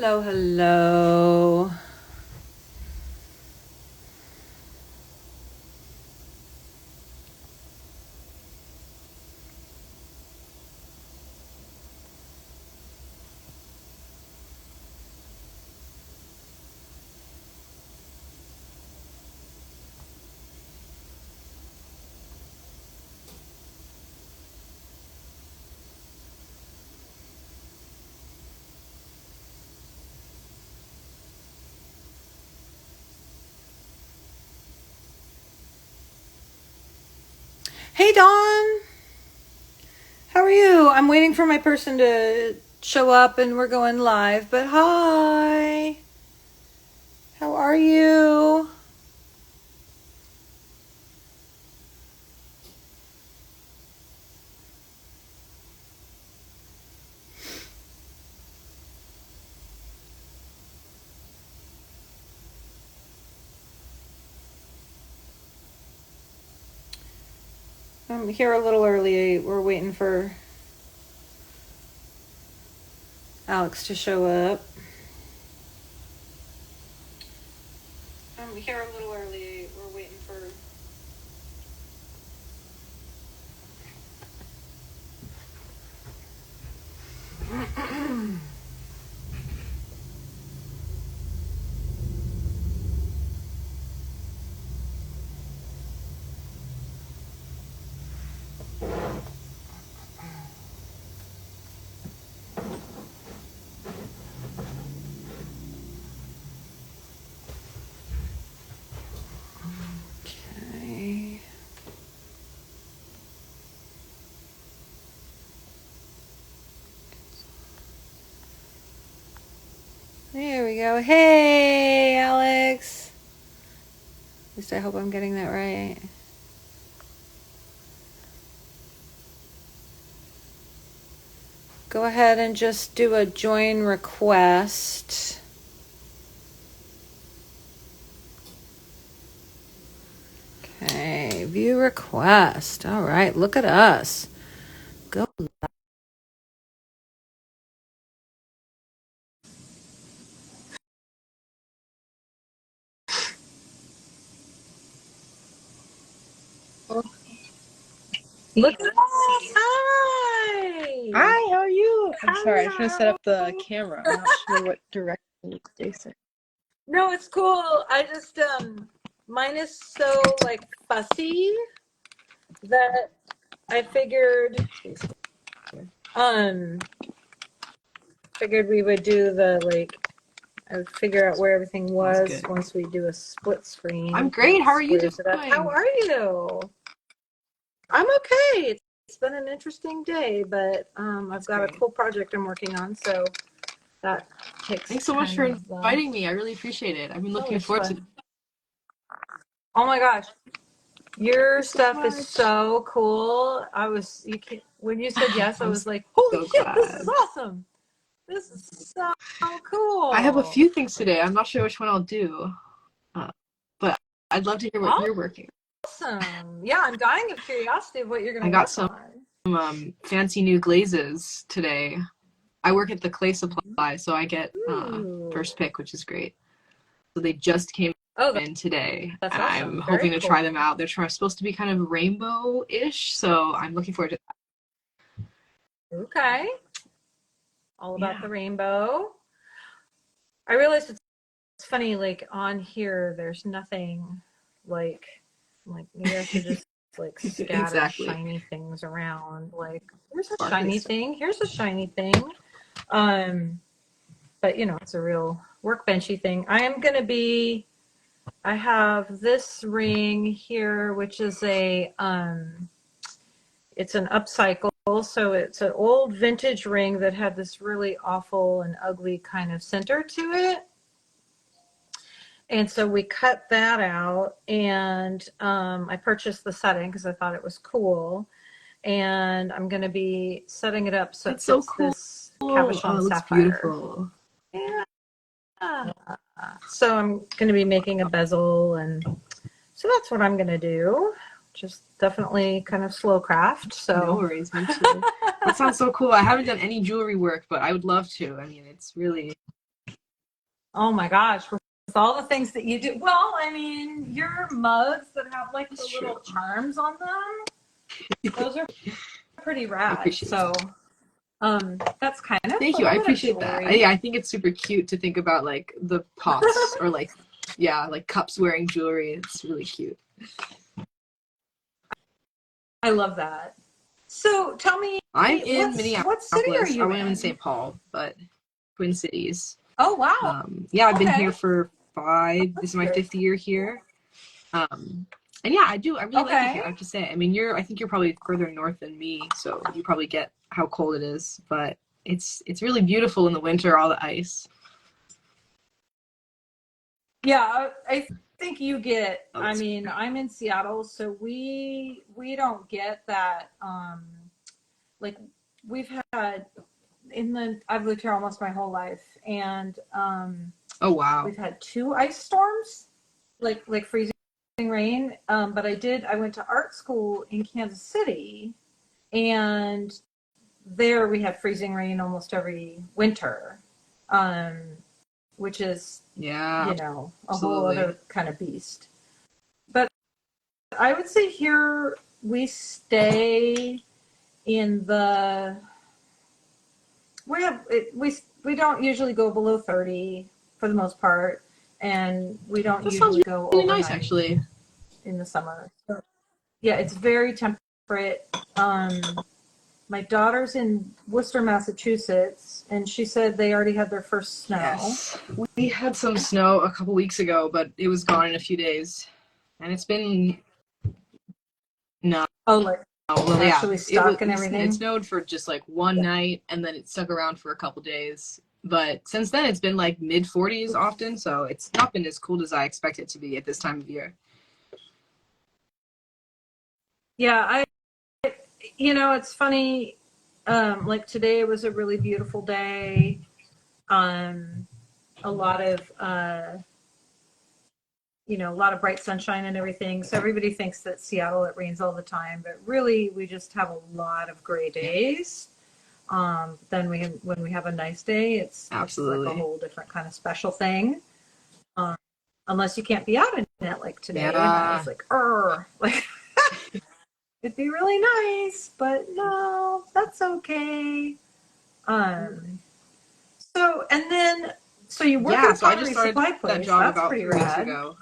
Hello, hello. Hey, Dawn. How are you? I'm waiting for my person to show up and we're going live, but hi. How are you? I'm here a little early. We're waiting for Alex to show up. I'm here a little early. We're waiting for Okay. There we go. Hey, Alex. At least I hope I'm getting that right. Go ahead and just do a join request. Okay, view request. All right, look at us. Go. Look at us. Hi. Hi, how are you? I'm sorry, I was trying to set up the camera. I'm not sure what direction it's facing. No, it's cool. I just mine is so like fussy that I figured we would do the I would figure out where everything was once we do a split screen. I'm great. How are you doing? How are you? I'm okay. It's been an interesting day, but I've got a cool project I'm working on, so that takes. Thanks so much for inviting me. I really appreciate it. I've been looking forward to it. Oh my gosh. Your stuff is so cool. When you said yes, I was like, holy shit, this is awesome. This is so cool. I have a few things today. I'm not sure which one I'll do, but I'd love to hear what you're working on. Awesome. Yeah, I'm dying of curiosity of what you're going to work on. I got some fancy new glazes today. I work at the clay supply, so I get first pick, which is great. So they just came in today, and awesome. I'm hoping to try them out. They're supposed to be kind of rainbow-ish, so I'm looking forward to that. Okay. All about the rainbow. I realized it's funny, like on here, there's nothing like maybe I should just like scatter shiny things around. Like, here's a shiny thing. Here's a shiny thing. But you know, it's a real workbenchy thing. I have this ring here, which is it's an upcycle. So it's an old vintage ring that had this really awful and ugly kind of center to it. And so we cut that out, and I purchased the setting because I thought it was cool. And I'm going to be setting it up so it's so cool. This cabochon sapphire. Beautiful. Yeah. So I'm going to be making a bezel, and so that's what I'm going to do. Just definitely kind of slow craft. So no worries, me too. That sounds so cool. I haven't done any jewelry work, but I would love to. I mean, it's really Oh my gosh, with all the things that you do. Well, I mean, your mugs that have like the little charms on them, those are pretty I rad. appreciate that. So, that's kind of Thank a you. I little bit of appreciate that. jewelry. Yeah, I think it's super cute to think about like the pots or like, yeah, like cups wearing jewelry. It's really cute. I love that. So tell me, I'm in what city are Minneapolis. I you am in in? St. Paul, but Twin Cities. Oh wow. Yeah, I've been here Okay. for this That's is my great. 5th year here. And yeah, I really like it here, I Okay. have to say. I mean, I think you're probably further north than me, so you probably get how cold it is, but it's really beautiful in the winter, all the ice. Yeah, I think you get, Oh, I it's mean, I'm in Seattle, so we don't get that like we've had I've lived here almost my whole life, and oh wow. we've had two ice storms, like freezing rain. But I went to art school in Kansas City, and there we had freezing rain almost every winter, um, which is, Yeah, a whole absolutely. other kind of beast. But I would say here we stay in the we have it, we don't usually go below 30 for the most part, and we don't That sounds usually go really nice, overnight actually. in the summer. So, yeah, it's very temperate. My daughter's in Worcester, Massachusetts, and she said they already had their first snow. Yes. We had some snow a couple weeks ago, but it was gone in a few days. And it's been no, Oh, like well, yeah, actually it stuck and it everything. snowed for just like one night, and then it stuck around for a couple days. But since then, it's been like mid 40s often, so it's not been as cold as I expect it to be at this time of year. Yeah, it's funny. Like today was a really beautiful day. Um, a lot of a lot of bright sunshine and everything. So everybody thinks that Seattle it rains all the time, but really we just have a lot of gray days. Then when we have a nice day, it's like a Absolutely. whole different kind of special thing. Um, Unless you can't be out in it like today, and then Yeah. it's like, like it'd be really nice, but no, that's okay. Um, so and then so you work at Yeah, a so I just pottery started supply that place. job That's about pretty 3 weeks rad. ago.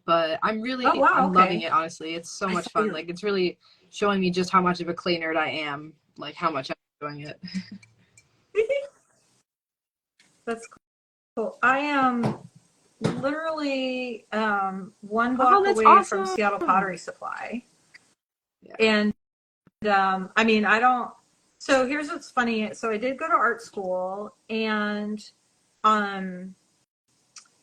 But Oh wow, I'm loving okay. it, honestly. It's so I much saw fun. your. Like, it's really showing me just how much of a clay nerd I am, like how much I'm enjoying it. That's cool. I am literally one Oh, block that's away from awesome. Seattle Pottery Supply, Yeah. and I mean I don't. So here's what's funny. So I did go to art school, um, and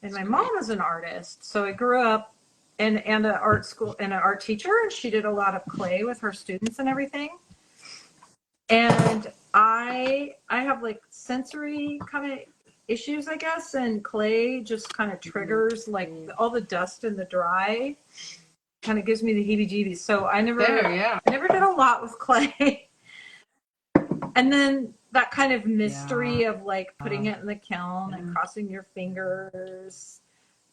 It's my mom great. was an artist. So I grew up and an art school and an art teacher, and she did a lot of clay with her students and everything. And I have like sensory kind of issues, I guess, and clay just kind of triggers like all the dust and the dry kind of gives me the heebie-jeebies. So Fair, yeah. I never did a lot with clay. And then that kind of Yeah. mystery of like putting it in the kiln and crossing your fingers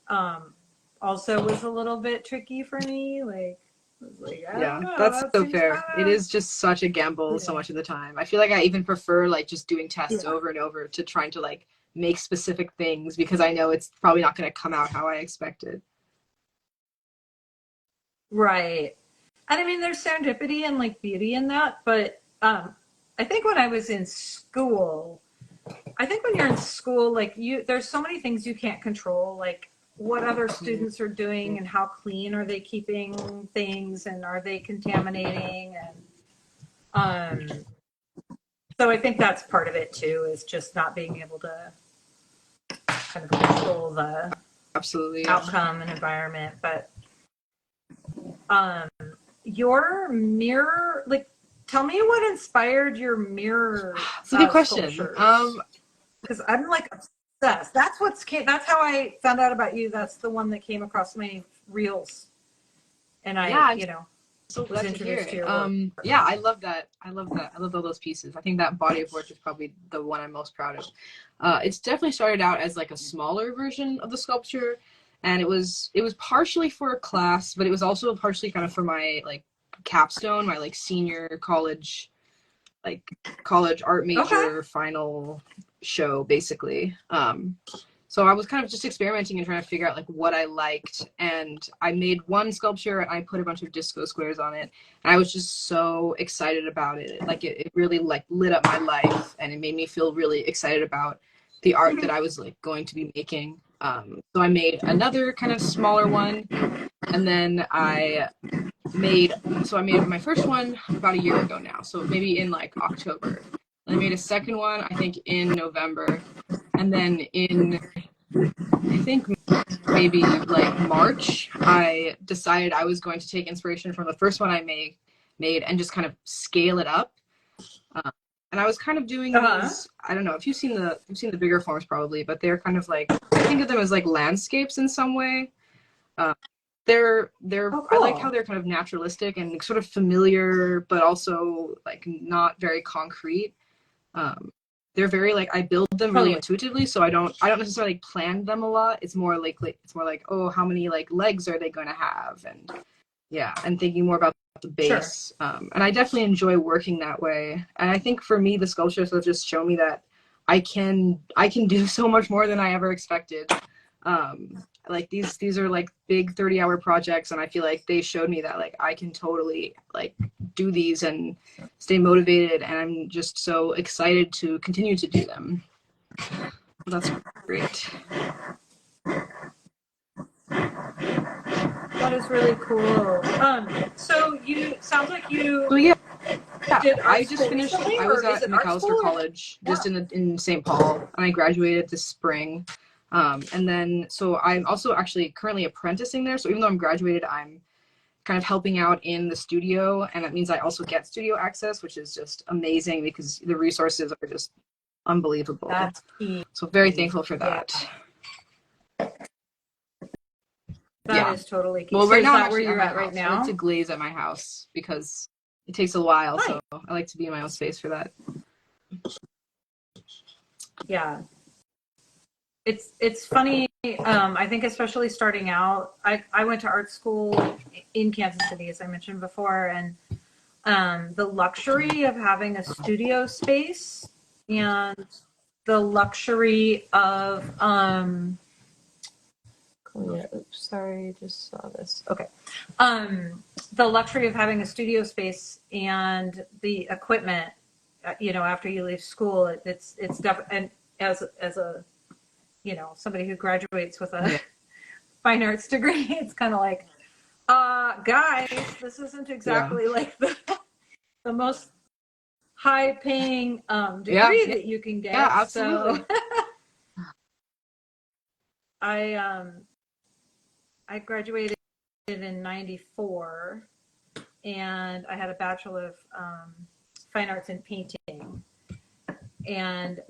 um, also was a little bit tricky for me. Like, I was like, I don't Yeah, know, that's that so seems fair. kind It of, is just such a gamble so yeah. much of the time. I feel like I even prefer like just doing tests Yeah. over and over to trying to like make specific things because I know it's probably not going to come out how I expected. Right. And I mean, there's serendipity and like beauty in that, but I think when I was in school, I think when you're in school, like there's so many things you can't control, like what other students are doing and how clean are they keeping things and are they contaminating and so I think that's part of it too, is just not being able to kind of control the Absolutely, yeah. outcome and environment. But um, your mirror, like, tell me what inspired your mirror It's a good question. sculptures. Because I'm like obsessed. That's how I found out about you. That's the one that came across my reels, and Yeah, you know. So glad to hear it. Yeah, I love that. I love that. I love all those pieces. I think that body of work is probably the one I'm most proud of. It's definitely started out as like a smaller version of the sculpture, and it was partially for a class, but it was also partially kind of for my like capstone, my like senior college art major final show, basically. So I was kind of just experimenting and trying to figure out like what I liked, and I made one sculpture and I put a bunch of disco squares on it, and I was just so excited about it. Like it really like lit up my life, and it made me feel really excited about the art that I was like going to be making. So I made another kind of smaller one, and then I made my first one about a year ago now, so maybe in like October. I made a second one I think in November, and then in I think maybe like March I decided I was going to take inspiration from the first one I made and just kind of scale it up. And I was kind of doing these, I don't know if you've seen the bigger forms probably, but they're kind of like, I think of them as like landscapes in some way. They're cool. I like how they're kind of naturalistic and sort of familiar, but also like not very concrete. They're very like, I build them really intuitively, so I don't necessarily plan them a lot. It's more like oh, how many like legs are they going to have, and yeah, and thinking more about the base. Sure. And I definitely enjoy working that way. And I think for me, the sculptures have just shown me that I can do so much more than I ever expected. Like these are like big 30-hour projects, and I feel like they showed me that like I can totally like do these and stay motivated, and I'm just so excited to continue to do them. That's great. That is really cool. So you sounds like you. So yeah. I just finished. Recently, I was at McAllister College, just in St. Paul, and I graduated this spring. And then, so I'm also actually currently apprenticing there. So even though I'm graduated, I'm kind of helping out in the studio, and that means I also get studio access, which is just amazing because the resources are just unbelievable. That's key. So very thankful for that. That is totally key. Well, right now, is that where you're at right now? I like to glaze at my house because it takes a while, so I like to be in my own space for that. Yeah. It's funny. I think especially starting out, I went to art school in Kansas City, as I mentioned before, and the luxury of having a studio space and the luxury of oops, sorry, just saw this. Okay. The luxury of having a studio space and the equipment, after you leave school, it's definitely, and as a somebody who graduates with a fine arts degree, it's kind of like, guys, this isn't exactly like the most high paying degree that you can get. Yeah, absolutely. So I graduated in '94, and I had a Bachelor of Fine Arts in Painting. And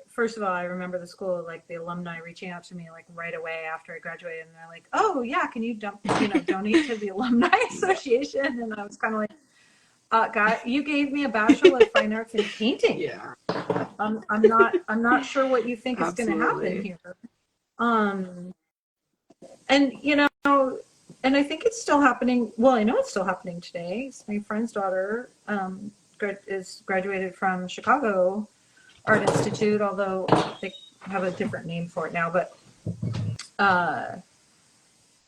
first of all, I remember the school, like the alumni reaching out to me like right away after I graduated, and they're like, "Oh yeah, can you donate to the Alumni Association?" And I was kind of like, "God, you gave me a Bachelor of Fine Arts in Painting. Yeah, I'm not sure what you think is going to happen here." And and I think it's still happening. Well, I know it's still happening today. My friend's daughter is graduated from Chicago Art Institute, although they have a different name for it now, but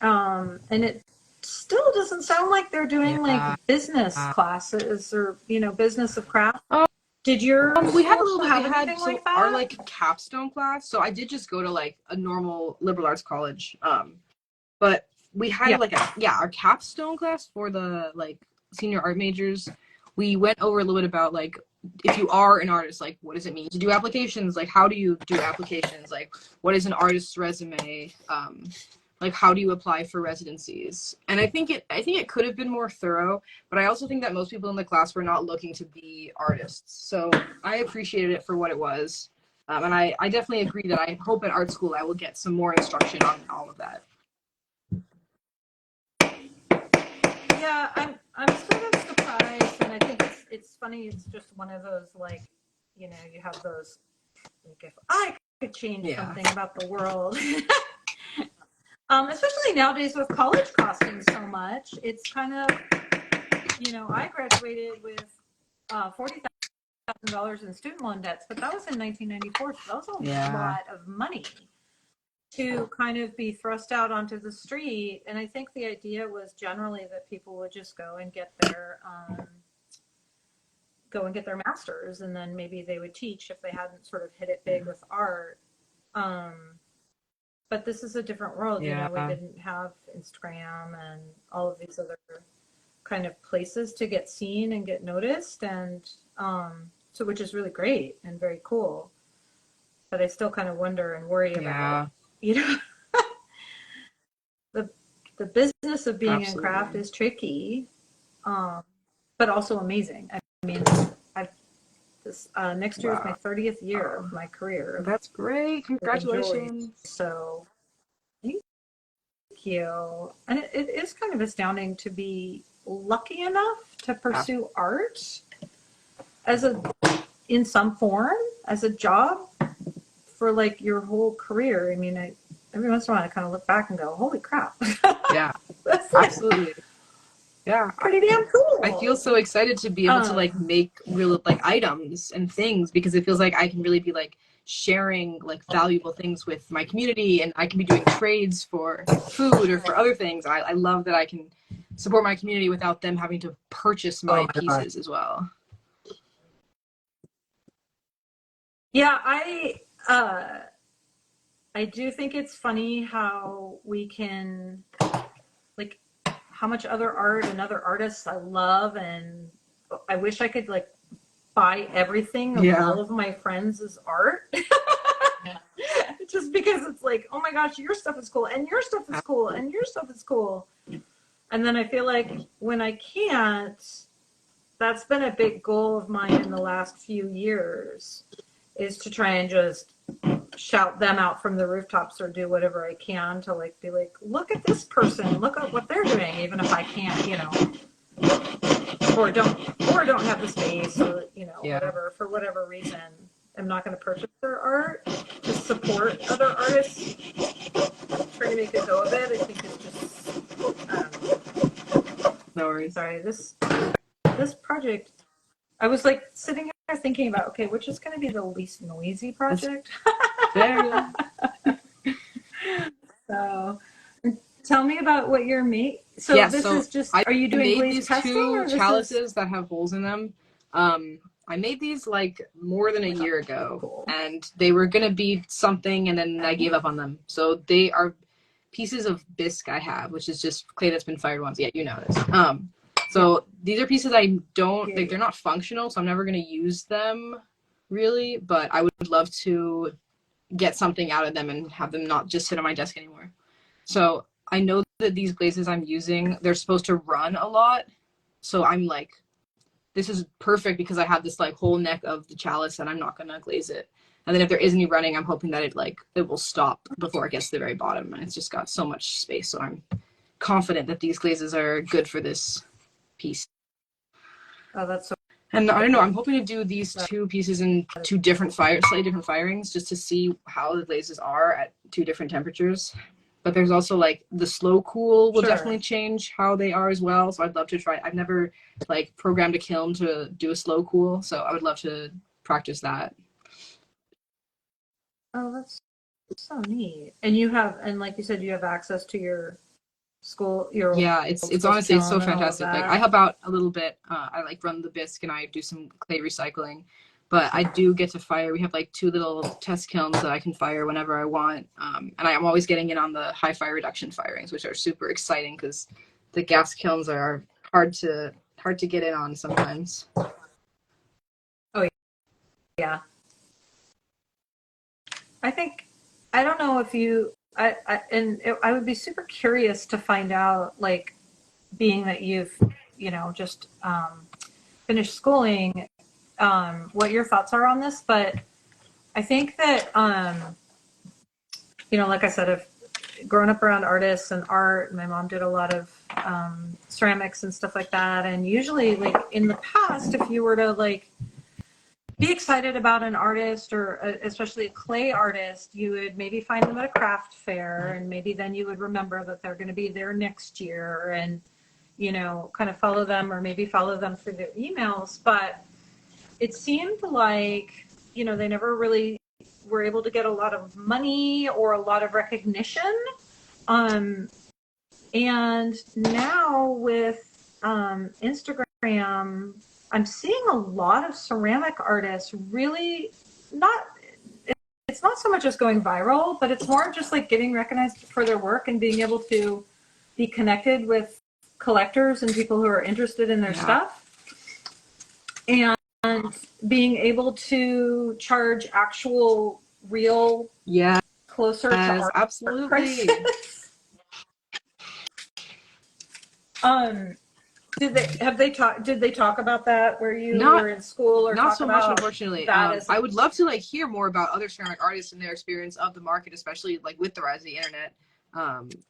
and it still doesn't sound like they're doing like business classes or business of craft. Did your we had a little have anything like that? Our like capstone class, so I did just go to like a normal liberal arts college, but we had our capstone class for the like senior art majors. We went over a little bit about like, if you are an artist, like what does it mean to do applications? Like how do you do applications? Like what is an artist's resume? Like how do you apply for residencies? And I think it could have been more thorough, but I also think that most people in the class were not looking to be artists. So I appreciated it for what it was. And I definitely agree that I hope at art school I will get some more instruction on all of that. Yeah, I'm sort of surprised, and I think it's funny. It's just one of those, like, you have those, like, if I could change something about the world. Especially nowadays with college costing so much, it's kind of, I graduated with $40,000 in student loan debts, but that was in 1994, so that was a lot of money to kind of be thrust out onto the street. And I think the idea was generally that people would just go and get their masters, and then maybe they would teach if they hadn't sort of hit it big with art. But this is a different world. We didn't have Instagram and all of these other kind of places to get seen and get noticed, and so, which is really great and very cool. But I still kind of wonder and worry about, the business of being in craft is tricky, but also amazing. I mean, next year is my 30th year of my career. That's great. Congratulations. So thank you. And it is kind of astounding to be lucky enough to pursue art in some form as a job for like your whole career. I mean, every once in a while I kind of look back and go, holy crap. Yeah, absolutely. Yeah, pretty damn cool. I feel so excited to be able to like make real like items and things, because it feels like I can really be like sharing like valuable things with my community, and I can be doing trades for food or for other things. I love that I can support my community without them having to purchase my pieces as well. Yeah, I do think it's funny how we can, like, how much other art and other artists I love, and I wish I could like buy everything of all of my friends' art. Just because it's like, oh my gosh, your stuff is cool, and your stuff is cool, and your stuff is cool. And then I feel like when I can't, that's been a big goal of mine in the last few years, is to try and just shout them out from the rooftops or do whatever I can to like be like, look at this person, look at what they're doing, even if I can't, or don't have the space, or whatever, for whatever reason. I'm not going to purchase their art to support other artists. Trying to make a go of it, I think it's just, no worries. Sorry, this project, I was like sitting here thinking about, okay, which is going to be the least noisy project? There. So, tell me about what you're making. So this is just, are you doing glazed pestle? I made these two chalices that have holes in them. I made these like more than a year ago, and they were going to be something, and then I gave up on them. So they are pieces of bisque I have, which is just clay that's been fired once. Yeah, you know this. So these are pieces I don't, like, they're not functional, so I'm never going to use them really, but I would love to get something out of them and have them not just sit on my desk anymore. So I know that these glazes I'm using, they're supposed to run a lot. So I'm like, this is perfect because I have this like whole neck of the chalice and I'm not going to glaze it. And then if there is any running, I'm hoping that it will stop before it gets to the very bottom. And it's just got so much space. So I'm confident that these glazes are good for this piece. Oh, that's so. And I don't know, I'm hoping to do these two pieces in slightly different firings, just to see how the glazes are at two different temperatures. But there's also like the slow cool will definitely change how they are as well. So I'd love to try. I've never like programmed a kiln to do a slow cool, so I would love to practice that. Oh, that's so neat. And like you said, you have access to your school, it's honestly, it's so fantastic. Like I help out a little bit. I like run the bisque and I do some clay recycling, but I do get to fire. We have like two little test kilns that I can fire whenever I want, and I'm always getting in on the high fire reduction firings, which are super exciting because the gas kilns are hard to get in on sometimes. Oh yeah, I don't know if you. I would be super curious to find out, like, being that you've, just finished schooling, what your thoughts are on this. But I think that, like I said, grown up around artists and art. My mom did a lot of ceramics and stuff like that. And usually, like in the past, if you were to like be excited about an artist or especially a clay artist, you would maybe find them at a craft fair, and maybe then you would remember that they're going to be there next year, and you know, kind of follow them, or maybe follow them through their emails. But it seemed like, you know, they never really were able to get a lot of money or a lot of recognition. And now with Instagram, I'm seeing a lot of ceramic artists really not, it's not so much as going viral, but it's more just like getting recognized for their work and being able to be connected with collectors and people who are interested in their stuff. And being able to charge actual real, closer to art absolutely prices. Did they talk about that where you were in school, or not talk so about much, unfortunately? I would love to like hear more about other ceramic artists and their experience of the market, especially like with the rise of the internet.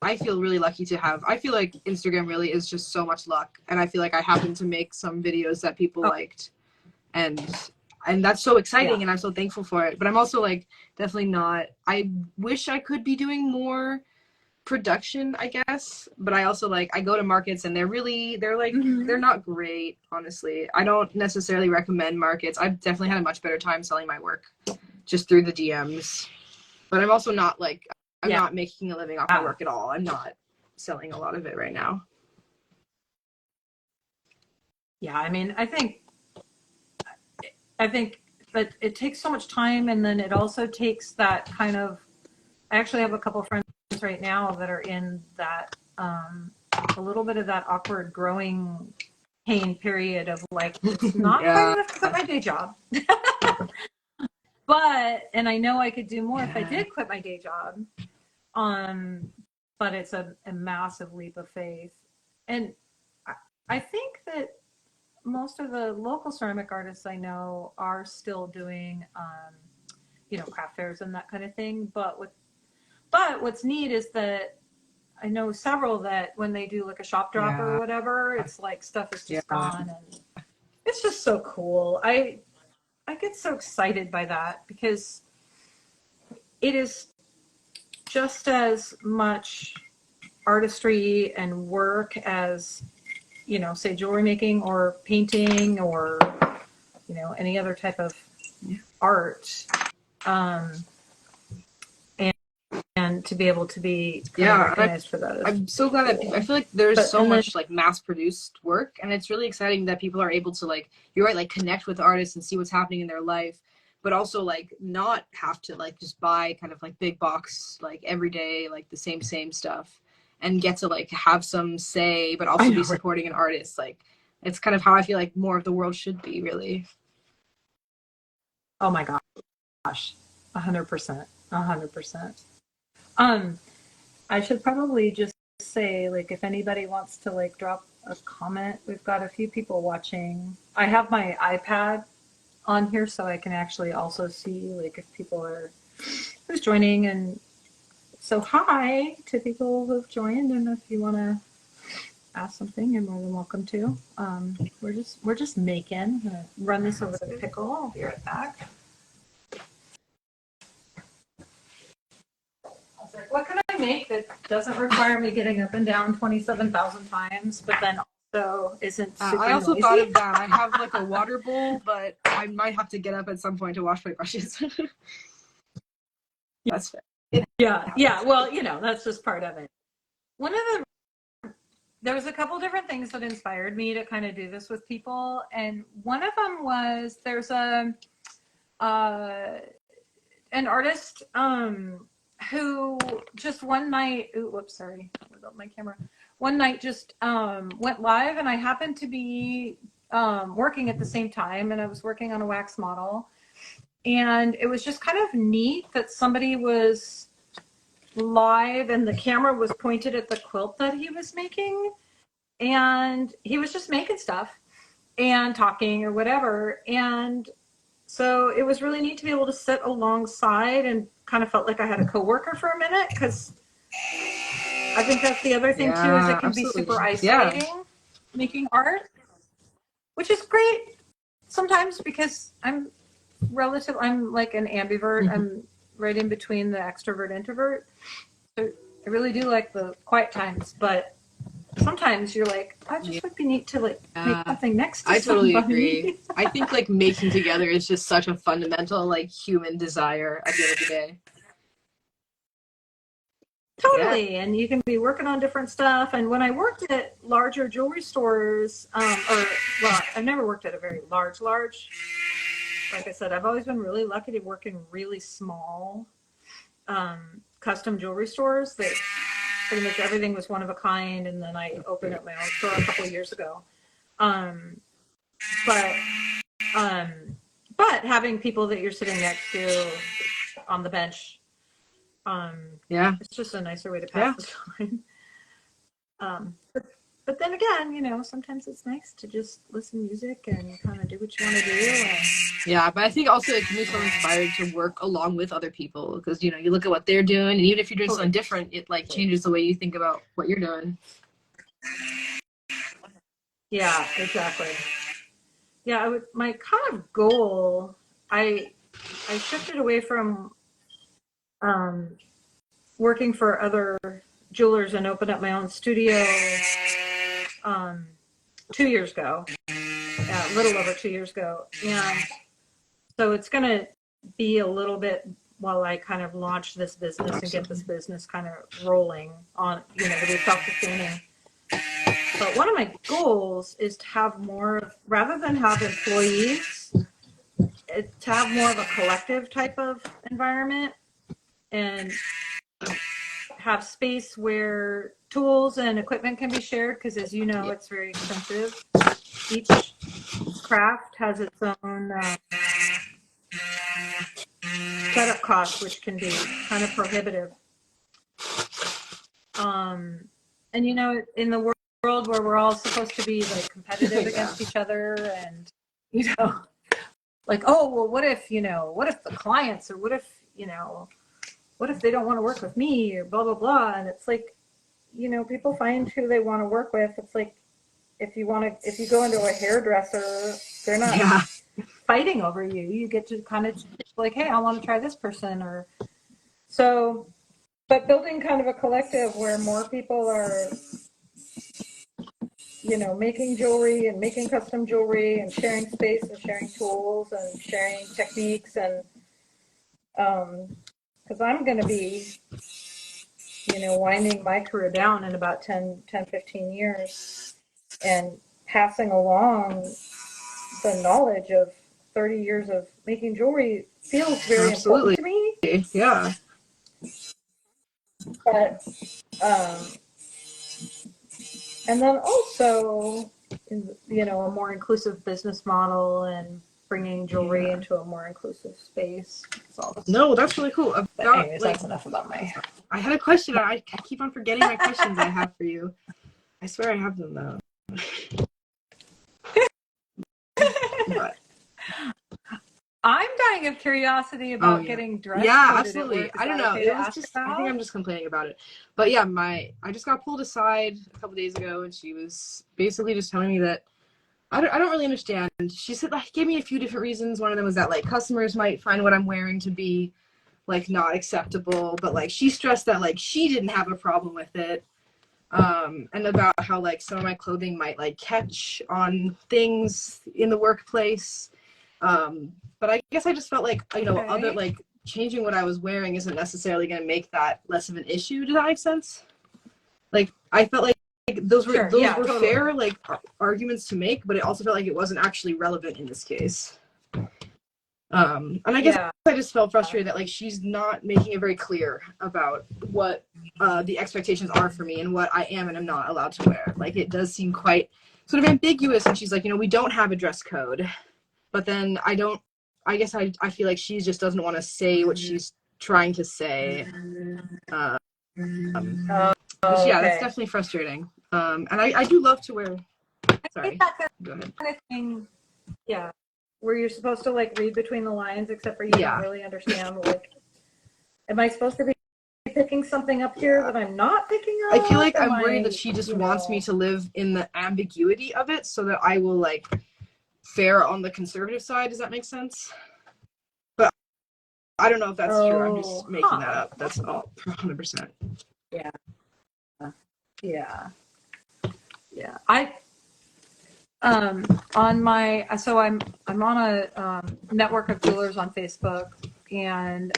I feel really lucky to have, I feel like Instagram really is just so much luck, and I feel like I happened to make some videos that people liked, and that's so exciting, and I'm so thankful for it. But I'm also like definitely not, I wish I could be doing more production, I guess, but I also like, I go to markets and they're like they're not great, honestly. I don't necessarily recommend markets. I've definitely had a much better time selling my work just through the DMs, but I'm also not like, I'm not making a living off my work at all. I'm not selling a lot of it right now. I mean, I think that it takes so much time, and then it also takes that kind of, I actually have a couple of friends right now that are in that a little bit of that awkward growing pain period of like, it's not quite enough to quit my day job. And I know I could do more if I did quit my day job. But it's a massive leap of faith. And I think that most of the local ceramic artists I know are still doing, you know, craft fairs and that kind of thing. But what's neat is that I know several that when they do like a shop drop or whatever, it's like stuff is just gone, and it's just so cool. I get so excited by that because it is just as much artistry and work as, you know, say jewelry making or painting or, you know, any other type of art. And to be able to be recognized for that. I'm so glad that I feel like there's so much like mass produced work, and it's really exciting that people are able to, like, you're right, like connect with artists and see what's happening in their life, but also like not have to like just buy kind of like big box, like every day, like the same stuff, and get to like have some say, but also be supporting an artist. Like, it's kind of how I feel like more of the world should be, really. Oh my gosh, 100%, 100%. I should probably just say, like, if anybody wants to like drop a comment, we've got a few people watching. I have my iPad on here so I can actually also see like if people are who's joining, and so hi to people who've joined, and if you want to ask something, you're more than welcome to. We're just making. I'm gonna run this over the pickle. I'll be right back. Like, what can I make that doesn't require me getting up and down 27,000 times, but then also isn't super I also noisy? thought of that. I have like a water bowl, but I might have to get up at some point to wash my brushes. That's fair. Yeah. Well, you know, that's just part of it. There was a couple different things that inspired me to kind of do this with people, and one of them was there's an artist who just one night, sorry, about my camera. One night just went live, and I happened to be working at the same time, and I was working on a wax model, and it was just kind of neat that somebody was live and the camera was pointed at the quilt that he was making, and he was just making stuff and talking or whatever. And so it was really neat to be able to sit alongside, and kind of felt like I had a coworker for a minute, because I think that's the other thing too, is it can be super isolating making art, which is great sometimes because I'm like an ambivert. I'm right in between the extrovert introvert. So I really do like the quiet times, but sometimes you're like, I just would be neat to like make something next to somebody. I totally agree. I think like making together is just such a fundamental like human desire at the end of the day. Totally. Yeah. And you can be working on different stuff. And when I worked at larger jewelry stores, well, I've never worked at a very large. Like I said, I've always been really lucky to work in really small custom jewelry stores that pretty much everything was one of a kind. And then I opened up my own store a couple of years ago. But having people that you're sitting next to on the bench, it's just a nicer way to pass the time. But then again, you know, sometimes it's nice to just listen to music and kind of do what you want to do. Yeah, but I think also it can be so inspired to work along with other people because, you know, you look at what they're doing, and even if you're doing something different, it like changes the way you think about what you're doing. Yeah, exactly. Yeah, my kind of goal, I shifted away from working for other jewelers and opened up my own studio 2 years ago, a little over 2 years ago. And so it's going to be a little bit while I kind of launch this business and get this business kind of rolling on, you know, to be self-sustaining. But one of my goals is to have more, rather than have employees, to have more of a collective type of environment and have space where tools and equipment can be shared, because as you know, it's very expensive. Each craft has its own setup costs, which can be kind of prohibitive. And you know, in the world where we're all supposed to be like competitive against each other, and you know, like, oh well, what if the clients, or what if they don't want to work with me, or blah blah blah. And it's like, you know, people find who they want to work with. It's like if you go into a hairdresser, they're not fighting over you. You get to kind of like, hey, I want to try this person, or so. But building kind of a collective where more people are, you know, making jewelry and making custom jewelry and sharing space and sharing tools and sharing techniques. And because I'm going to be, you know, winding my career down in about 10, 15 years and passing along the knowledge of 30 years of making jewelry feels very important to me. Yeah. But, and then also, you know, a more inclusive business model and bringing jewelry into a more inclusive space. No, that's really cool. Anyways, that's enough about my. I had a question. I keep on forgetting my questions I have for you. I swear I have them though. But. I'm dying of curiosity about getting dressed. Yeah, absolutely. I don't know. It was just, I think I'm just complaining about it. But yeah, I just got pulled aside a couple days ago, and she was basically just telling me that I don't really understand. She said, like, gave me a few different reasons. One of them was that like customers might find what I'm wearing to be like not acceptable, but like she stressed that like she didn't have a problem with it. And about how like some of my clothing might like catch on things in the workplace. But I guess I just felt like, you know, other like changing what I was wearing isn't necessarily going to make that less of an issue. Does that make sense? Like I felt like those were totally fair like arguments to make, but it also felt like it wasn't actually relevant in this case. And I guess I just felt frustrated that like she's not making it very clear about what the expectations are for me and what I am and am not allowed to wear. Like it does seem quite sort of ambiguous, and she's like, you know, we don't have a dress code, but then I feel like she just doesn't want to say what she's trying to say. But yeah, that's definitely frustrating. And I do love to wear. Sorry. Go ahead. Kind of thing, where you're supposed to like read between the lines, except for you don't really understand. Like, am I supposed to be picking something up here that I'm not picking up? I feel like I'm worried that she just wants me to live in the ambiguity of it so that I will like fare on the conservative side. Does that make sense? But I don't know if that's true. I'm just making that up. That's all 100%. Yeah. On my, so I'm on a network of jewelers on Facebook, and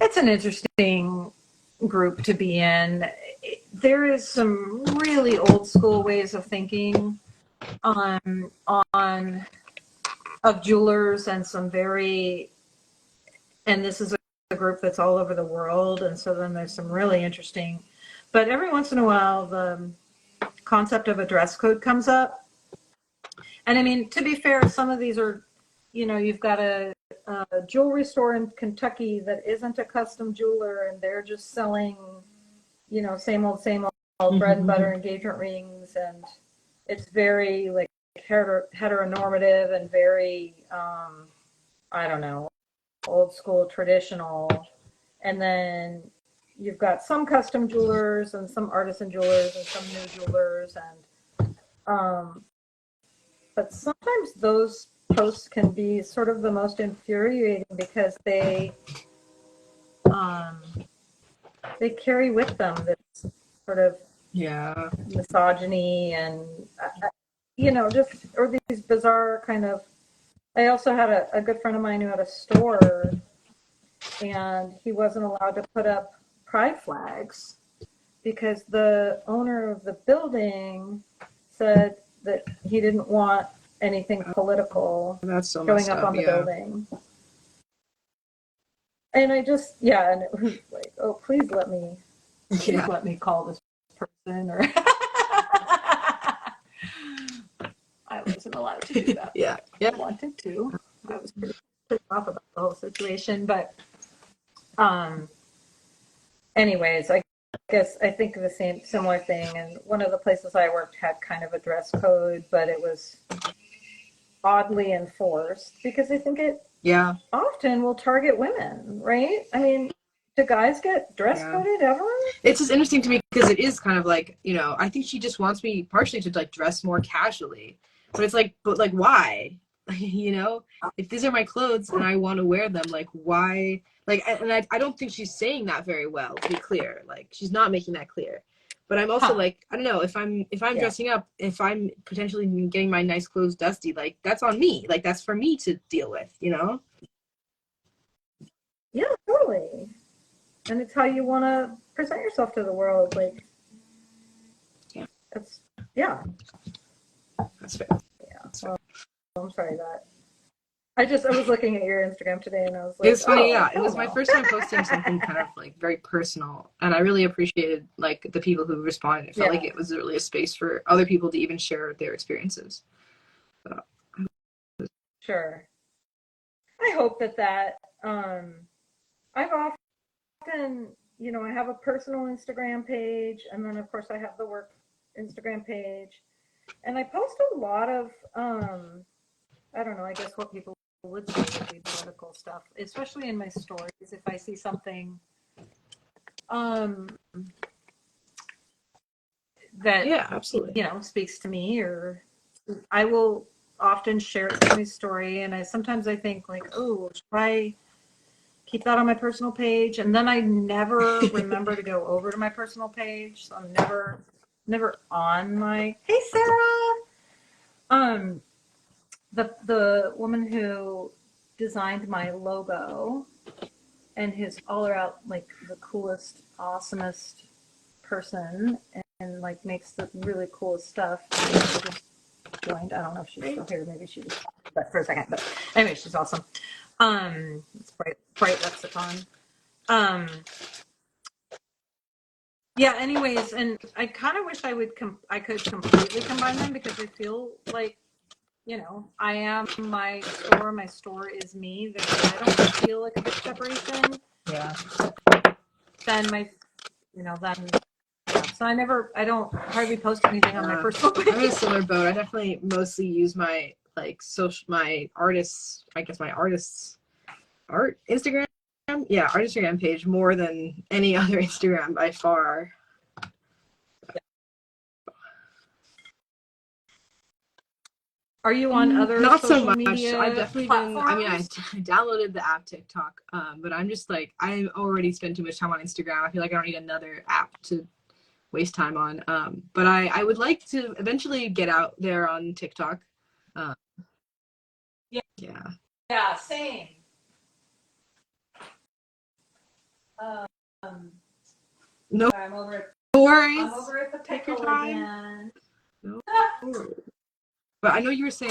it's an interesting group to be in. There is some really old school ways of thinking on of jewelers, and some very, and this is a group that's all over the world, and so then there's some really interesting, but every once in a while the concept of a dress code comes up. And I mean, to be fair, some of these are, you've got a jewelry store in Kentucky that isn't a custom jeweler, and they're just selling, same old bread and butter engagement rings, and it's very like heteronormative and very, I don't know, old school traditional. And then you've got some custom jewelers and some artisan jewelers and some new jewelers, and but sometimes those posts can be sort of the most infuriating because they carry with them this sort of misogyny and just, or these bizarre kind of. I also had a good friend of mine who had a store, and he wasn't allowed to put up pride flags because the owner of the building said that he didn't want anything political showing up on the building. And I just, and it was like, oh, please let me call this person, or I wasn't allowed to do that. I wanted to. I was pretty off about the whole situation, but anyways, I guess I think of the similar thing. And one of the places I worked had kind of a dress code, but it was oddly enforced because I think it often will target women, right? I mean, do guys get dress coded ever? It's just interesting to me because it is kind of like, I think she just wants me partially to like dress more casually, but it's like, but like, why? If these are my clothes and I want to wear them, like, why? Like, and I don't think she's saying that very well, to be clear. Like, she's not making that clear. But I'm also like, I don't know, if I'm dressing up, if I'm potentially getting my nice clothes dusty, like, that's on me. Like, that's for me to deal with, Yeah, totally. And it's how you want to present yourself to the world. Like, that's fair. Well, I'm sorry that. I was looking at your Instagram today, and I was like, it was funny. It was my first time posting something kind of like very personal, and I really appreciated like the people who responded. It felt like it was really a space for other people to even share their experiences. So. Sure. I hope that I've often, I have a personal Instagram page, and then of course I have the work Instagram page, and I post a lot of I don't know, I guess what people would say would be political stuff, especially in my stories. If I see something that absolutely, speaks to me, or I will often share it in my story, and sometimes I think like, oh, should I keep that on my personal page? And then I never remember to go over to my personal page, so I'm never on my. Hey, Sarah. The woman who designed my logo and who's all around like the coolest, awesomest person, and like makes the really coolest stuff. She just joined. I don't know if she's still here. Maybe she just but for a second. But anyway, she's awesome. It's bright lexicon. Yeah. Anyways, and I kind of wish I could completely combine them, because I feel like, I am my store. My store is me. I don't feel like a big separation. Yeah. Then so I don't hardly post anything on my personal page. I'm in a similar boat. I definitely mostly use my my artist's art Instagram our Instagram page more than any other Instagram by far. Are you on other not social so much media I've definitely platforms? been, I downloaded the app TikTok, but I'm just like, I already spend too much time on Instagram. I feel like I don't need another app to waste time on, but I would like to eventually get out there on TikTok. Yeah, same. No, I'm over at, no worries. I'm over at the pickle again. No. But I know you were saying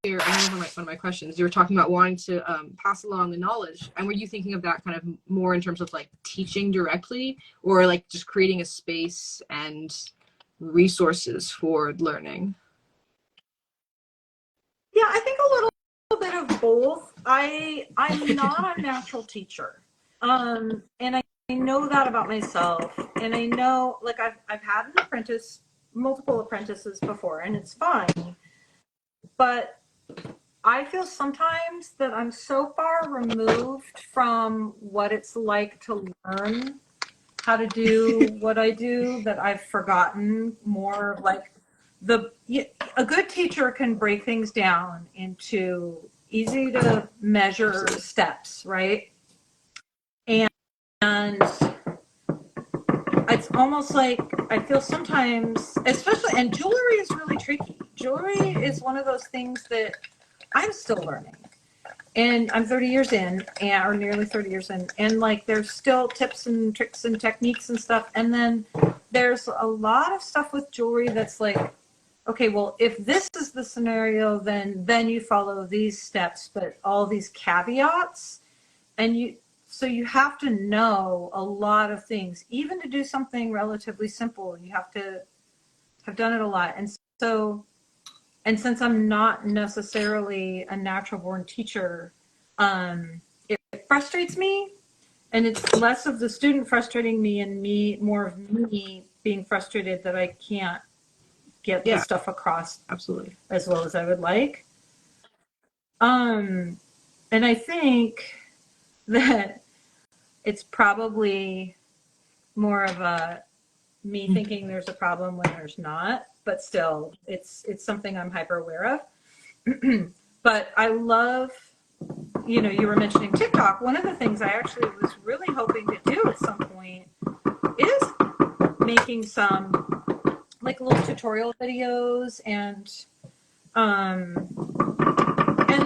earlier, I know one of my questions, you were talking about wanting to pass along the knowledge. And were you thinking of that kind of more in terms of like teaching directly, or like just creating a space and resources for learning? Yeah, I think a little bit of both. I'm not a natural teacher. And I know that about myself. And I know, like, I've had an apprentice, multiple apprentices before, and it's fine. But I feel sometimes that I'm so far removed from what it's like to learn how to do what I do that I've forgotten more of, like, a good teacher can break things down into easy to measure steps, right? And it's almost like I feel sometimes, especially, and jewelry is really tricky. Jewelry is one of those things that I'm still learning. And I'm 30 years in, or nearly 30 years in, and like there's still tips and tricks and techniques and stuff. And then there's a lot of stuff with jewelry that's like, okay, well, if this is the scenario, then you follow these steps, but all these caveats, and so you have to know a lot of things, even to do something relatively simple. You have to have done it a lot. And since I'm not necessarily a natural born teacher, it frustrates me, and it's less of the student frustrating me and more of me being frustrated that I can't get the stuff across absolutely as well as I would like. And I think that it's probably more of a me thinking there's a problem when there's not, but still it's something I'm hyper aware of. But I love, you were mentioning TikTok. One of the things I actually was really hoping to do at some point is making some like little tutorial videos and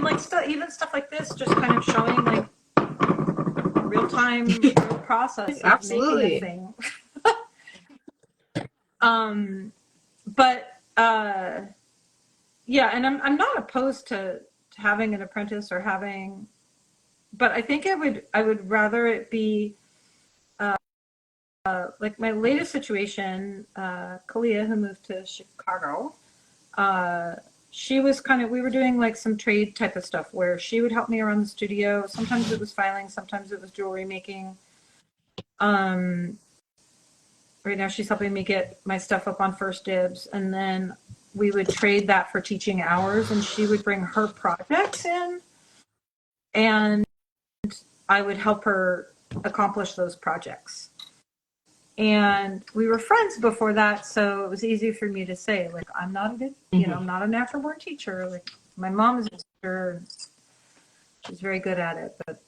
like even stuff like this, just kind of showing like real process of absolutely making a thing. But yeah, and I'm not opposed to having an apprentice or having, but I think I would rather it be like my latest situation, Kalia, who moved to Chicago. She was we were doing like some trade type of stuff where she would help me around the studio. Sometimes it was filing, sometimes it was jewelry making. Right now she's helping me get my stuff up on First Dibs, and then we would trade that for teaching hours, and she would bring her projects in and I would help her accomplish those projects. And we were friends before that, so it was easy for me to say, like, I'm not a good, I'm not a natural born teacher. Like, my mom is a teacher, she's very good at it, but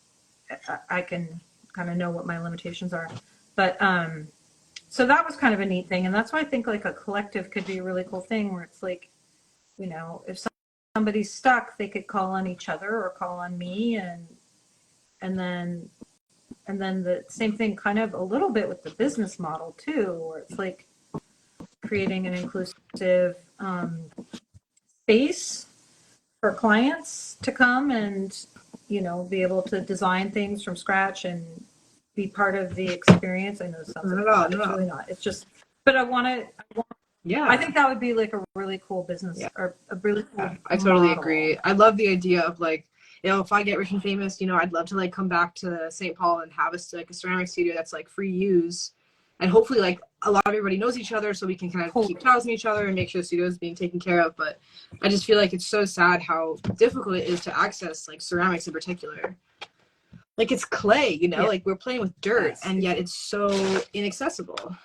I can kind of know what my limitations are. But so that was kind of a neat thing, and that's why I think like a collective could be a really cool thing, where it's like, if somebody's stuck, they could call on each other or call on me, and then the same thing kind of a little bit with the business model too, where it's like creating an inclusive space for clients to come and, be able to design things from scratch and be part of the experience. I know it sounds like it's really not. It's just, but I think that would be like a really cool business or a really cool I totally model. agree. I love the idea of like, if I get rich and famous, I'd love to like come back to St. Paul and have a ceramic studio that's like free use, and hopefully like a lot of everybody knows each other, so we can kind of keep tabs on each other and make sure the studio is being taken care of. But I just feel like it's so sad how difficult it is to access like ceramics in particular. like it's clay, you know, Yeah. like we're playing with dirt, and yet it's so inaccessible.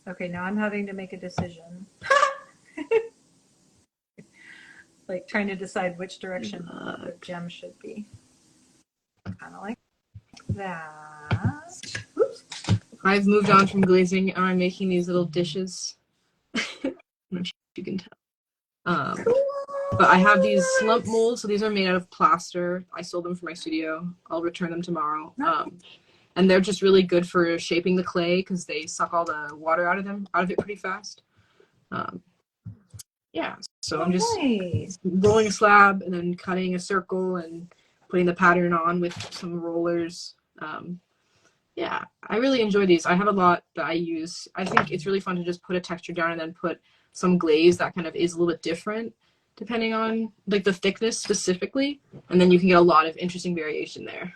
Okay, now I'm having to make a decision. Like trying to decide which direction the gem should be. Kind of like that. Oops. I've moved on from glazing, and I'm making these little dishes. I don't know if you can tell. But I have these slump molds, so these are made out of plaster. I sold them for my studio. I'll return them tomorrow. And they're just really good for shaping the clay because they suck all the water out of it pretty fast. Yeah, so I'm just rolling a slab and then cutting a circle and putting the pattern on with some rollers. Yeah, I really enjoy these. I have a lot that I use. I think it's really fun to just put a texture down and then put some glaze that kind of is a little bit different depending on like the thickness specifically, and then you can get a lot of interesting variation there.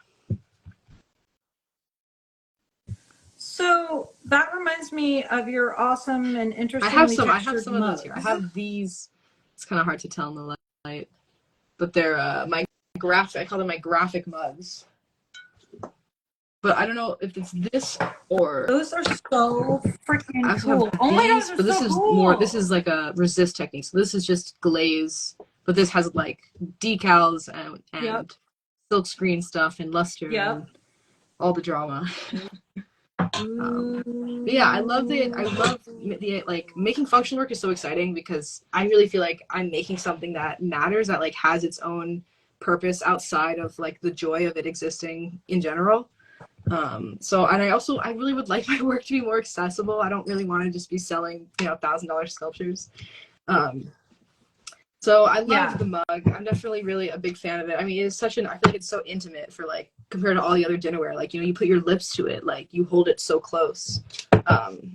So that reminds me of your awesome and interesting. I have some of those here. I have these. It's kind of hard to tell in the light, but they're my graphic. I call them my graphic mugs. But I don't know if it's this or those are so freaking cool. Oh my gosh, but this is cool. More. This is like a resist technique. So this is just glaze, but this has like decals and silk screen stuff and luster and all the drama. But yeah, I love the like making functional work is so exciting because I really feel like I'm making something that matters, that like has its own purpose outside of like the joy of it existing in general. So, and I really would like my work to be more accessible. I don't really want to just be selling, you know, $1,000 sculptures. So I love the mug. I'm definitely really a big fan of it. I mean, it's such I feel like it's so intimate for like, compared to all the other dinnerware. Like, you know, you put your lips to it, like you hold it so close.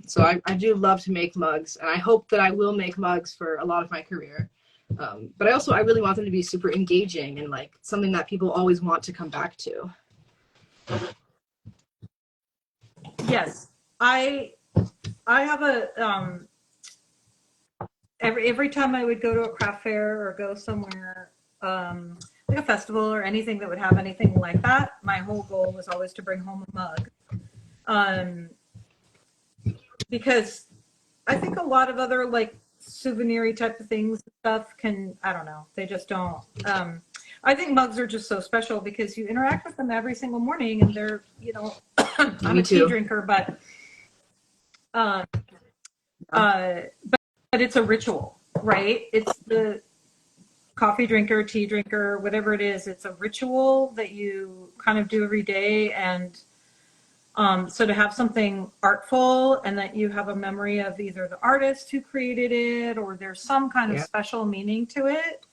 So I do love to make mugs, and I hope that I will make mugs for a lot of my career. But I really want them to be super engaging and like something that people always want to come back to. Yes, I have a every time I would go to a craft fair or go somewhere like a festival or anything that would have anything like that, my whole goal was always to bring home a mug, because I think a lot of other like souvenir type of things and stuff can, I don't know, they just don't. I think mugs are just so special because you interact with them every single morning, and they're, you know, I'm a tea drinker, but it's a ritual, right? It's the coffee drinker, tea drinker, whatever it is. It's a ritual that you kind of do every day, and so to have something artful and that you have a memory of either the artist who created it or there's some kind of special meaning to it.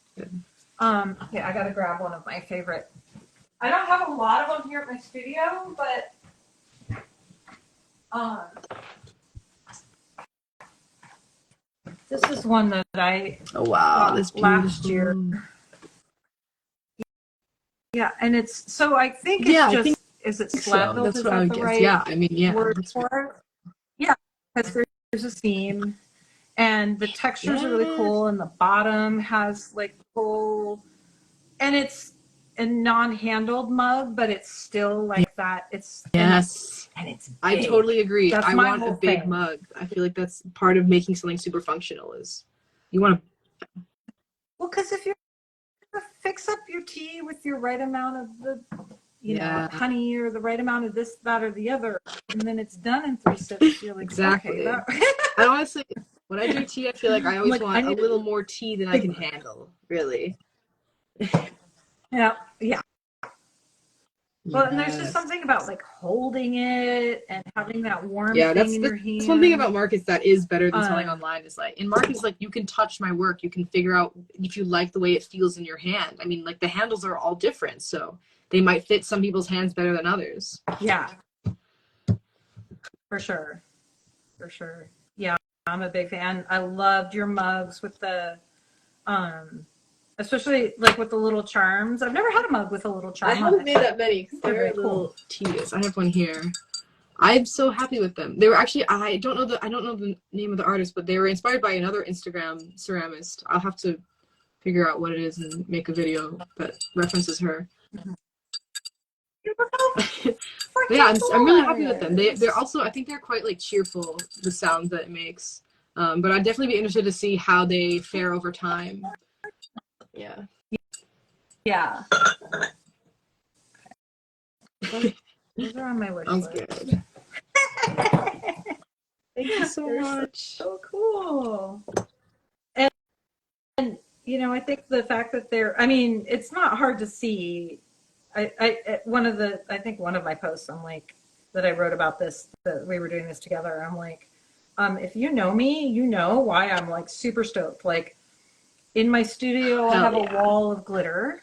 I gotta grab one of my favorite. I don't have a lot of them here at my studio, but this is one that I that's last year. Yeah, and it's so I think it's is it slab built? That's is what that I would the guess. right Yeah, I mean, word for it? Yeah, because there's a seam, and the textures are really cool, and the bottom has like cool, and it's a non-handled mug, but it's still like that. It's and it's big. I totally agree. That's I want a big mug. I feel like that's part of making something super functional is you want to. Well, because if you're gonna fix up your tea with your right amount of the, you know, honey or the right amount of this, that, or the other, and then it's done in 3 sips, you're like, exactly. Okay, I honestly, when I do tea, I feel like I always want a little more tea than I can handle, really. Yeah. Well, and there's just something about like holding it and having that warm thing in your hand. That's one thing about markets that is better than selling online is like in markets, like you can touch my work, you can figure out if you like the way it feels in your hand. I mean, like the handles are all different, so they might fit some people's hands better than others. Yeah, for sure. Yeah, I'm a big fan. I loved your mugs with the especially like with the little charms. I've never had a mug with a little charm. I haven't made that many because they're a little tedious. I have one here. I'm so happy with them. They were actually, I don't know the name of the artist, but they were inspired by another Instagram ceramist. I'll have to figure out what it is and make a video that references her. Yeah, I'm really happy with them. They're also, I think they're quite like cheerful, the sound that it makes. But I'd definitely be interested to see how they fare over time. Yeah. Yeah. Those are on my wish list. Good. Thank you so much. So cool. And you know, I think the fact that they're, I mean, it's not hard to see. I one of my posts, I'm like, that I wrote about this, that we were doing this together. I'm like, if you know me, you know why I'm like super stoked. Like in my studio, I have a wall of glitter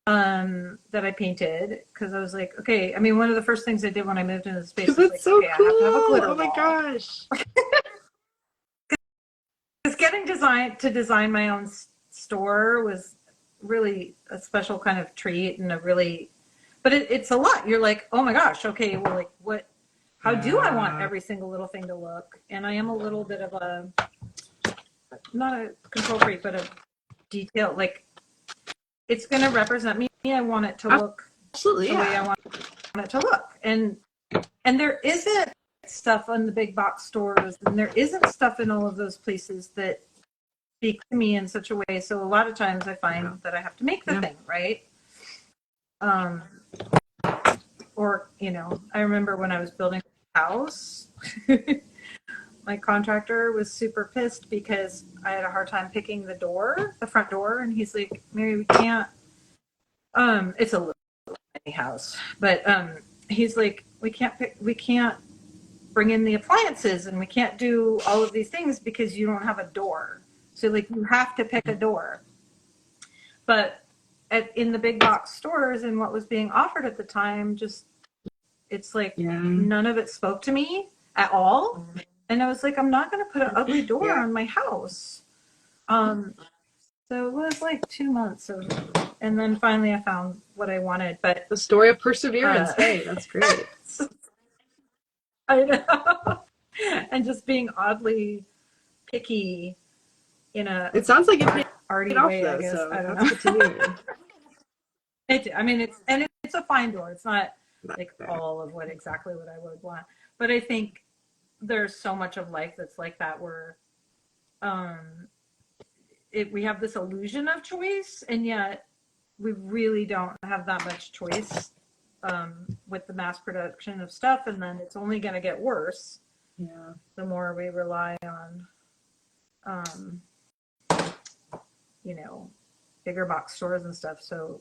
that I painted because I was like, okay. I mean, one of the first things I did when I moved into the space was like, so okay, cool. I have to have a glitter wall. My gosh. Because getting to design my own store was really a special kind of treat and a really, but it's a lot. You're like, oh my gosh, okay, well, like what, how do I want every single little thing to look? And I am a little bit of a, not a control freak, but a detail, like it's going to represent me. I want it to look the way I want it to look. And there isn't stuff on the big box stores, and there isn't stuff in all of those places that speak to me in such a way. So a lot of times I find that I have to make the thing, right? Or, you know, I remember when I was building a house, my contractor was super pissed because I had a hard time picking the front door. And he's like, Mary, we can't, it's a little tiny house, but he's like, we can't bring in the appliances and we can't do all of these things because you don't have a door. So like you have to pick a door. But in the big box stores and what was being offered at the time, just it's like none of it spoke to me at all. And I was like, I'm not going to put an ugly door on my house. So it was like 2 months and then finally I found what I wanted. But the story of perseverance. Hey, that's great. I know. And just being oddly picky in a, it sounds like it arty off way, though, I guess. so I don't that's know. Good to hear. I mean, it's a fine door. It's not like all of exactly what I would want, but I think there's so much of life that's like that where we have this illusion of choice, and yet we really don't have that much choice with the mass production of stuff, and then it's only going to get worse the more we rely on you know, bigger box stores and stuff. So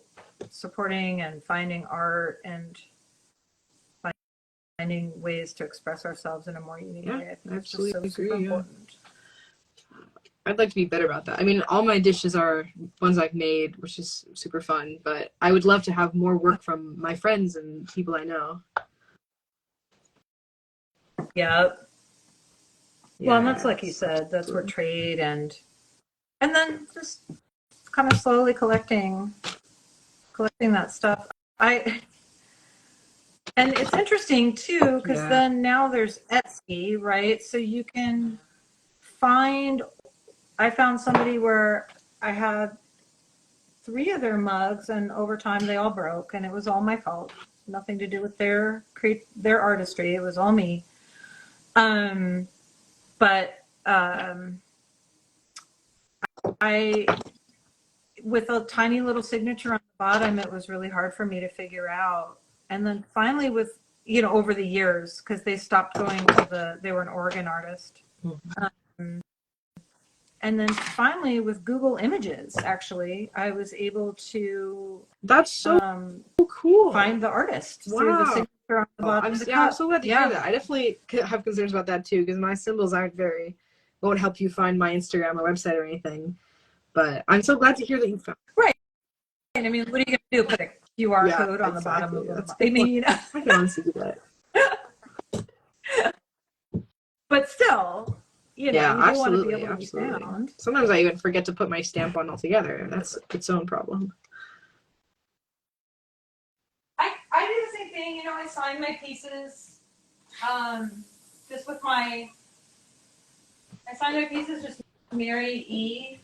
supporting and finding art and finding ways to express ourselves in a more unique way, I think it's just so super important. I'd like to be better about that. I mean, all my dishes are ones I've made, which is super fun, but I would love to have more work from my friends and people I know. Yeah. Well, and that's like you said, that's where trade and then just kind of slowly collecting that stuff. And it's interesting too, because then now there's Etsy, right? So you can I found somebody where I had 3 of their mugs, and over time they all broke, and it was all my fault. Nothing to do with their artistry. It was all me. But with a tiny little signature on the bottom, it was really hard for me to figure out. And then finally with, you know, over the years, because they stopped going to they were an Oregon artist. And then finally with Google Images, actually, I was able to that's so cool. Find the artist through the signature on the bottom of the cup. I'm so glad to hear that. I definitely have concerns about that too, because my symbols won't help you find my Instagram or website or anything. But I'm so glad to hear that you found. Right. And I mean, what are you going to do? Put a QR code on the bottom of the. I mean, you know. I can honestly do that. But still, you know, you do want to be able to be found. Sometimes I even forget to put my stamp on altogether, and that's its own problem. I do the same everything, you know, I sign my pieces, just with I sign my pieces just Mary E.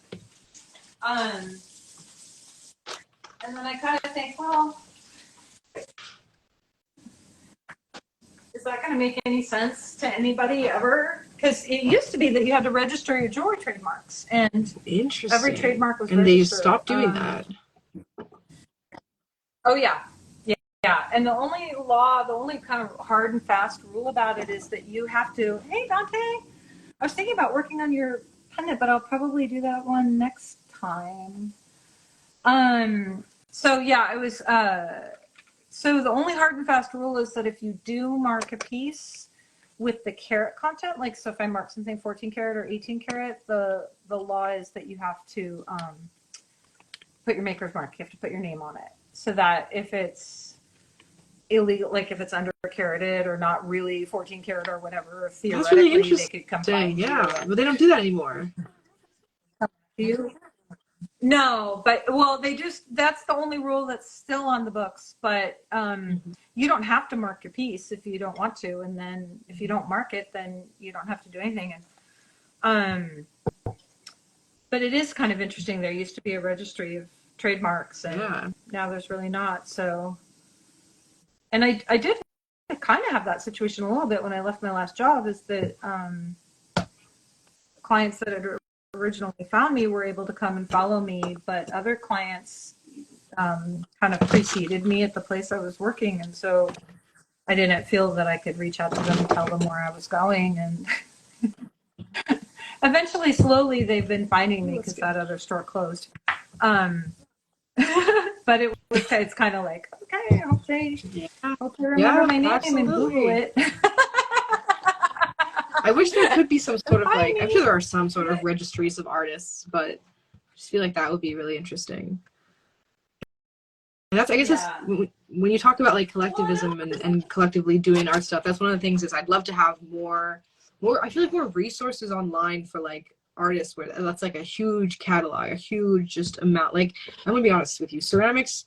And then I kind of think, well, is that going to make any sense to anybody ever? Because it used to be that you had to register your jewelry trademarks, and every trademark was registered. And they stopped doing that. Oh yeah, yeah. And the only kind of hard and fast rule about it is that you have to. Hey Dante, I was thinking about working on your pendant, but I'll probably do that one next time. So yeah, it was. So the only hard and fast rule is that if you do mark a piece with the carat content, like so if I mark something 14 karat or 18 karat, the law is that you have to put your maker's mark. You have to put your name on it, so that if it's illegal, like if it's under carated or not really 14 karat or whatever, theoretically really they could come find you. But they don't do that anymore. You? No, but well, that's the only rule that's still on the books. But you don't have to mark your piece if you don't want to, and then if you don't mark it, then you don't have to do anything. And but it is kind of interesting. There used to be a registry of trademarks, and now there's really not. So, and I did kind of have that situation a little bit when I left my last job. Is that clients that had originally found me were able to come and follow me, but other clients kind of preceded me at the place I was working, and so I didn't feel that I could reach out to them and tell them where I was going. And eventually, slowly, they've been finding me because that other store closed. But it's kind of like, okay, I hope they remember my name and Google it. I wish there could be some sort of like, I'm sure there are some sort of registries of artists, but I just feel like that would be really interesting. And that's, I guess, that's, when you talk about like collectivism and collectively doing art stuff, that's one of the things is I'd love to have more, I feel like more resources online for like artists where that's like a huge catalog, a huge just amount. Like, I'm gonna be honest with you, ceramics,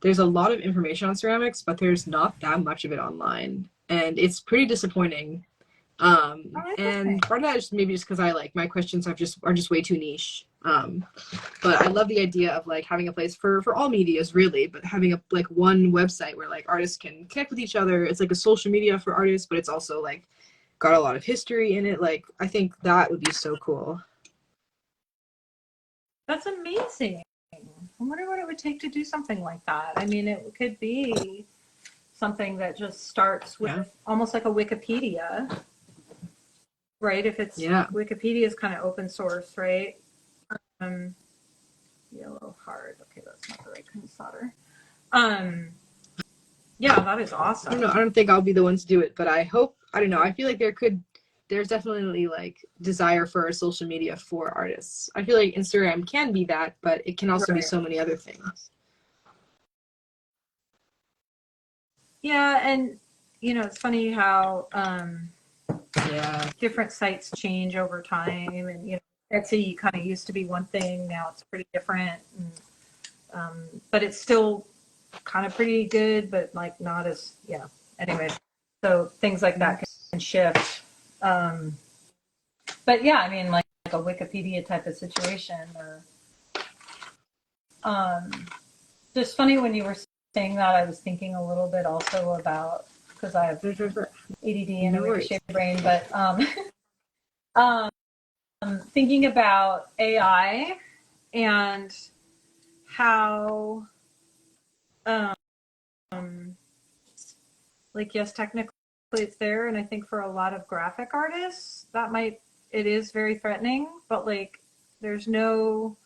there's a lot of information on ceramics, but there's not that much of it online. And it's pretty disappointing. And part of that is maybe just because I like my questions are just way too niche. But I love the idea of like having a place for all medias really, but having a like one website where like artists can connect with each other. It's like a social media for artists, but it's also like got a lot of history in it. Like, I think that would be so cool. That's amazing. I wonder what it would take to do something like that. I mean, it could be something that just starts with almost like a Wikipedia. Right, if it's Wikipedia is kind of open source, right? Yellow hard. Okay, that's not the right kind of solder. Yeah, that is awesome. I don't know. I don't think I'll be the one to do it, but I hope. I don't know. I feel like there's definitely like desire for a social media for artists. I feel like Instagram can be that, but it can also be so many other things. Yeah, and you know, it's funny how different sites change over time, and you know, Etsy kind of used to be one thing, now it's pretty different, and, but it's still kind of pretty good, but like not as anyway, so things like that can shift. But yeah, I mean, like a Wikipedia type of situation, or just funny when you were saying that, I was thinking a little bit also about, because I have ADD and a ricochet brain, but thinking about AI and how, like, yes, technically it's there, and I think for a lot of graphic artists, it is very threatening, but like, there's no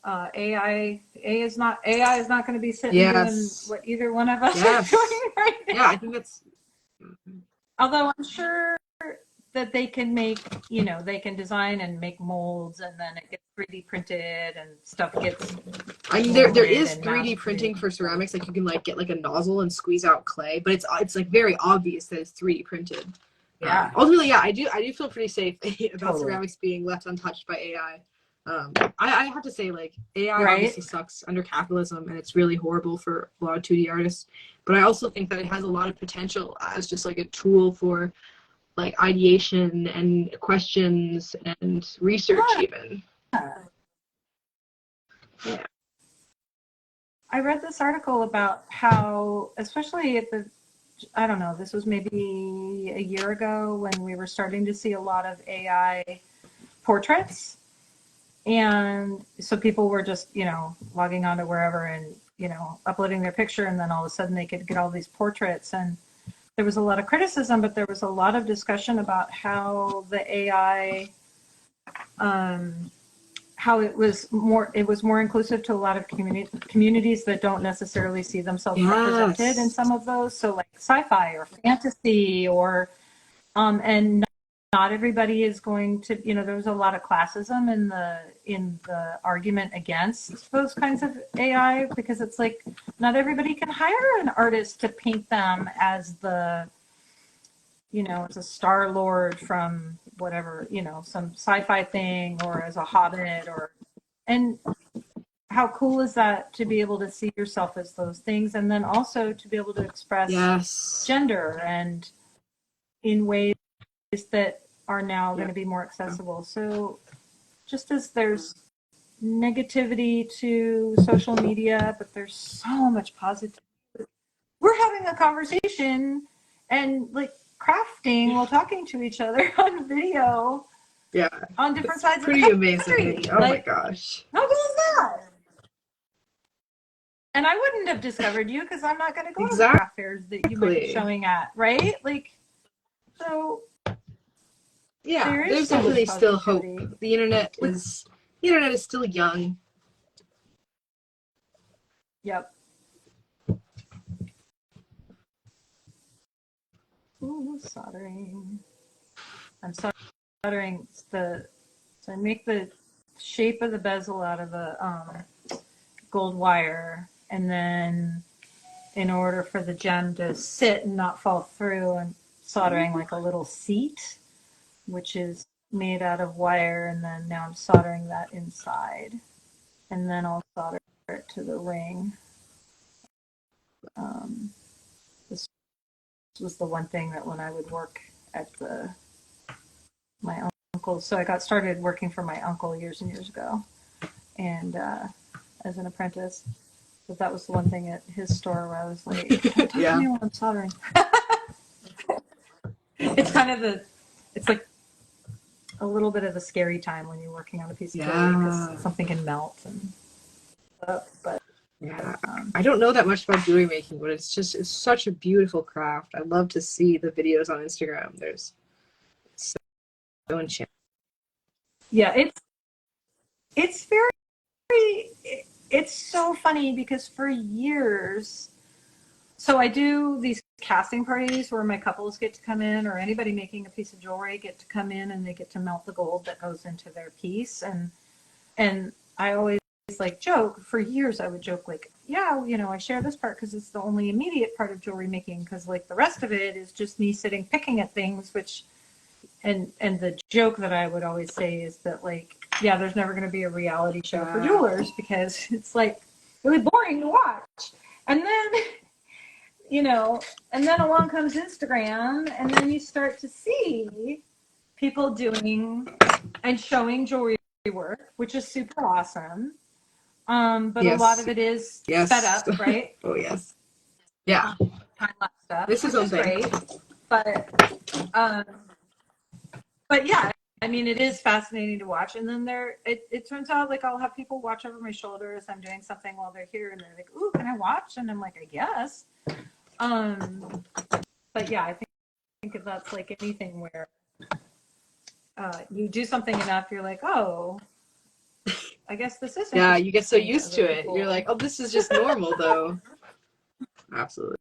AI is not going to be sitting doing what either one of us are doing right now. Yeah, I think that's. Although I'm sure that they can make, they can design and make molds, and then it gets 3D printed and stuff gets. I mean, there is 3D printing for ceramics. Like, you can like get like a nozzle and squeeze out clay, but it's like very obvious that it's 3D printed. Yeah. Ultimately, I do feel pretty safe about ceramics being left untouched by AI. I have to say, like, AI Right? obviously sucks under capitalism, and it's really horrible for a lot of 2D artists. But I also think that it has a lot of potential as just like a tool for like ideation and questions and research, even. Yeah. I read this article about how, especially at the, I don't know, this was maybe a year ago when we were starting to see a lot of AI portraits. And so people were just, logging on to wherever and, uploading their picture, and then all of a sudden they could get all these portraits. And there was a lot of criticism, but there was a lot of discussion about how the AI, how it was more inclusive to a lot of communities that don't necessarily see themselves represented in some of those. So like sci-fi or fantasy or and not everybody is going to, there was a lot of classism in the argument against those kinds of AI, because it's like not everybody can hire an artist to paint them as the, as a Star Lord from whatever, some sci-fi thing, or as a Hobbit, and how cool is that to be able to see yourself as those things, and then also to be able to express gender and in ways that are now going to be more accessible. So just as there's negativity to social media, but there's so much positive. We're having a conversation and like crafting while talking to each other on video. Yeah. On different sides pretty of the amazing. country. Oh my gosh. How cool is that? And I wouldn't have discovered you because I'm not going to go to the craft fairs that you might be showing at, right? Like, so yeah, there's definitely still hope. The internet is still young. Yep. Ooh, soldering. I'm soldering so I make the shape of the bezel out of the gold wire, and then in order for the gem to sit and not fall through, I'm soldering like a little seat, which is made out of wire, and then now I'm soldering that inside, and then I'll solder it to the ring. This was the one thing that when I would work at my uncle, so I got started working for my uncle years and years ago, and as an apprentice. But that was the one thing at his store where I was like, don't talk to me while I'm soldering. It's kind of it's like a little bit of a scary time when you're working on a piece of jewelry because something can melt and stuff. But yeah, I don't know that much about jewelry making, but it's such a beautiful craft. I love to see the videos on Instagram. There's so enchanting. Yeah, it's very, it's so funny because for years, so I do these casting parties where my couples get to come in, or anybody making a piece of jewelry get to come in, and they get to melt the gold that goes into their piece. And I always like joke, for years I would joke like, yeah, I share this part because it's the only immediate part of jewelry making, because like the rest of it is just me sitting picking at things, which and the joke that I would always say is that like, yeah, there's never going to be a reality show for jewelers because it's like really boring to watch. And then and then along comes Instagram, and then you start to see people doing and showing jewelry work, which is super awesome. But a lot of it is sped up, right? Oh yes. Yeah. Time-lapse stuff. This is great. But yeah, I mean, it is fascinating to watch. And then it turns out like I'll have people watch over my shoulder as I'm doing something while they're here, and they're like, "Ooh, can I watch?" And I'm like, "I guess." But yeah, I think that's like anything where you do something enough, you're like, "Oh, I guess this isn't." Yeah, you get so used to it. You're like, "Oh, this is just normal, though." Absolutely.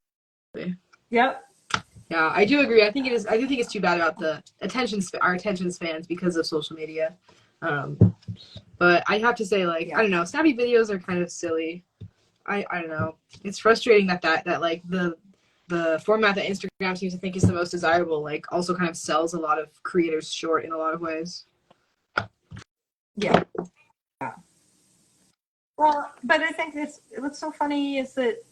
Yep. Yeah, I do agree. I do think it's too bad about our attention spans because of social media. But I have to say, like, I don't know, snappy videos are kind of silly. I don't know. It's frustrating that like the format that Instagram seems to think is the most desirable, like, also kind of sells a lot of creators short in a lot of ways. Yeah. Well, but I think what's so funny is that,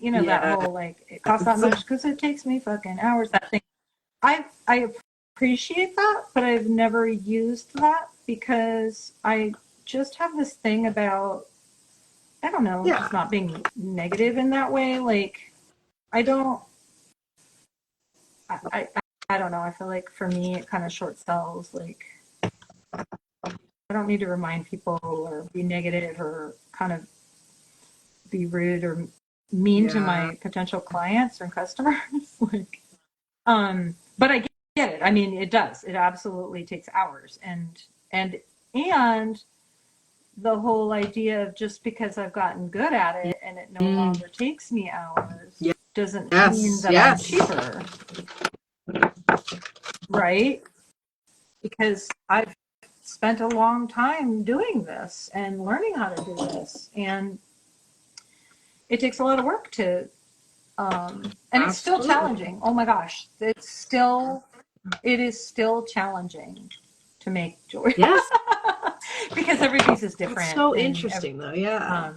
that Yeah. whole, like, it costs that much because it takes me fucking hours, that thing. I appreciate that, but I've never used that because I just have this thing about, I don't know, Yeah. just not being negative in that way. Like, I don't, I don't know. I feel like for me, it kind of short sells. Like, I don't need to remind people or be negative or kind of be rude or mean to my potential clients or customers. Like, but I get it. I mean, it does. It absolutely takes hours, and and the whole idea of just because I've gotten good at it and it no longer takes me hours doesn't mean that I'm cheaper, right? Because I've spent a long time doing this and learning how to do this, and it takes a lot of work to, and it's still challenging. Oh my gosh, it is still challenging to make jewelry. Yes. Because every piece is different. It's so interesting though, yeah.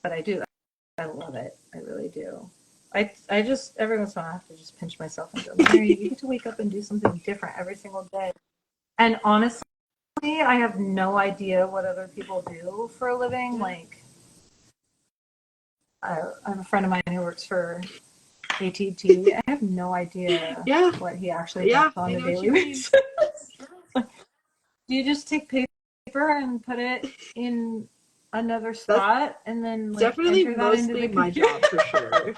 But I love it. I really do. I just, every once in a while, I have to just pinch myself and go, Mary, you get to wake up and do something different every single day. And honestly, I have no idea what other people do for a living. Like, I have a friend of mine who works for AT&T. I have no idea what he actually does on a daily basis. Do you just take paper and put it in another spot and then, like, definitely enter that into the my computer? job for sure.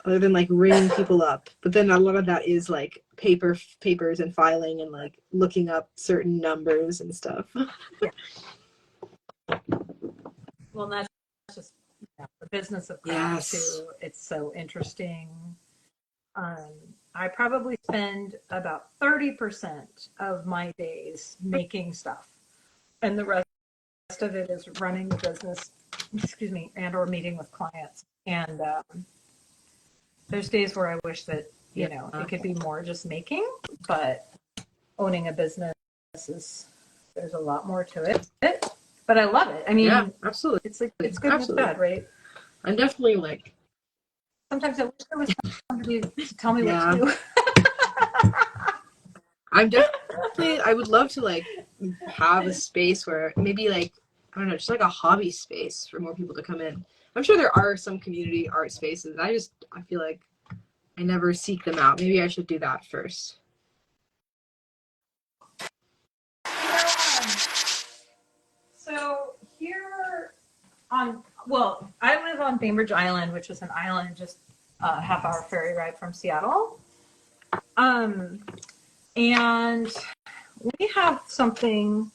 Other than like ringing people up, but then a lot of that is like papers and filing and like looking up certain numbers and stuff. Yeah. Well, that's just the business of craft too. It's so interesting. I probably spend about 30% of my days making stuff, and the rest of it is running the business. Excuse me, and or meeting with clients. And there's days where I wish that it could be more just making, but owning a business there's a lot more to it. But I love it. I mean, absolutely. It's like, it's good and it's bad, right? I'm definitely like, sometimes I wish there was somebody to tell me what to do. I'm definitely, I would love to like have a space where maybe like, I don't know, just like a hobby space for more people to come in. I'm sure there are some community art spaces. I feel like I never seek them out. Maybe I should do that first. So here I live on Bainbridge Island, which is an island just a half-hour ferry ride from Seattle. And we have something,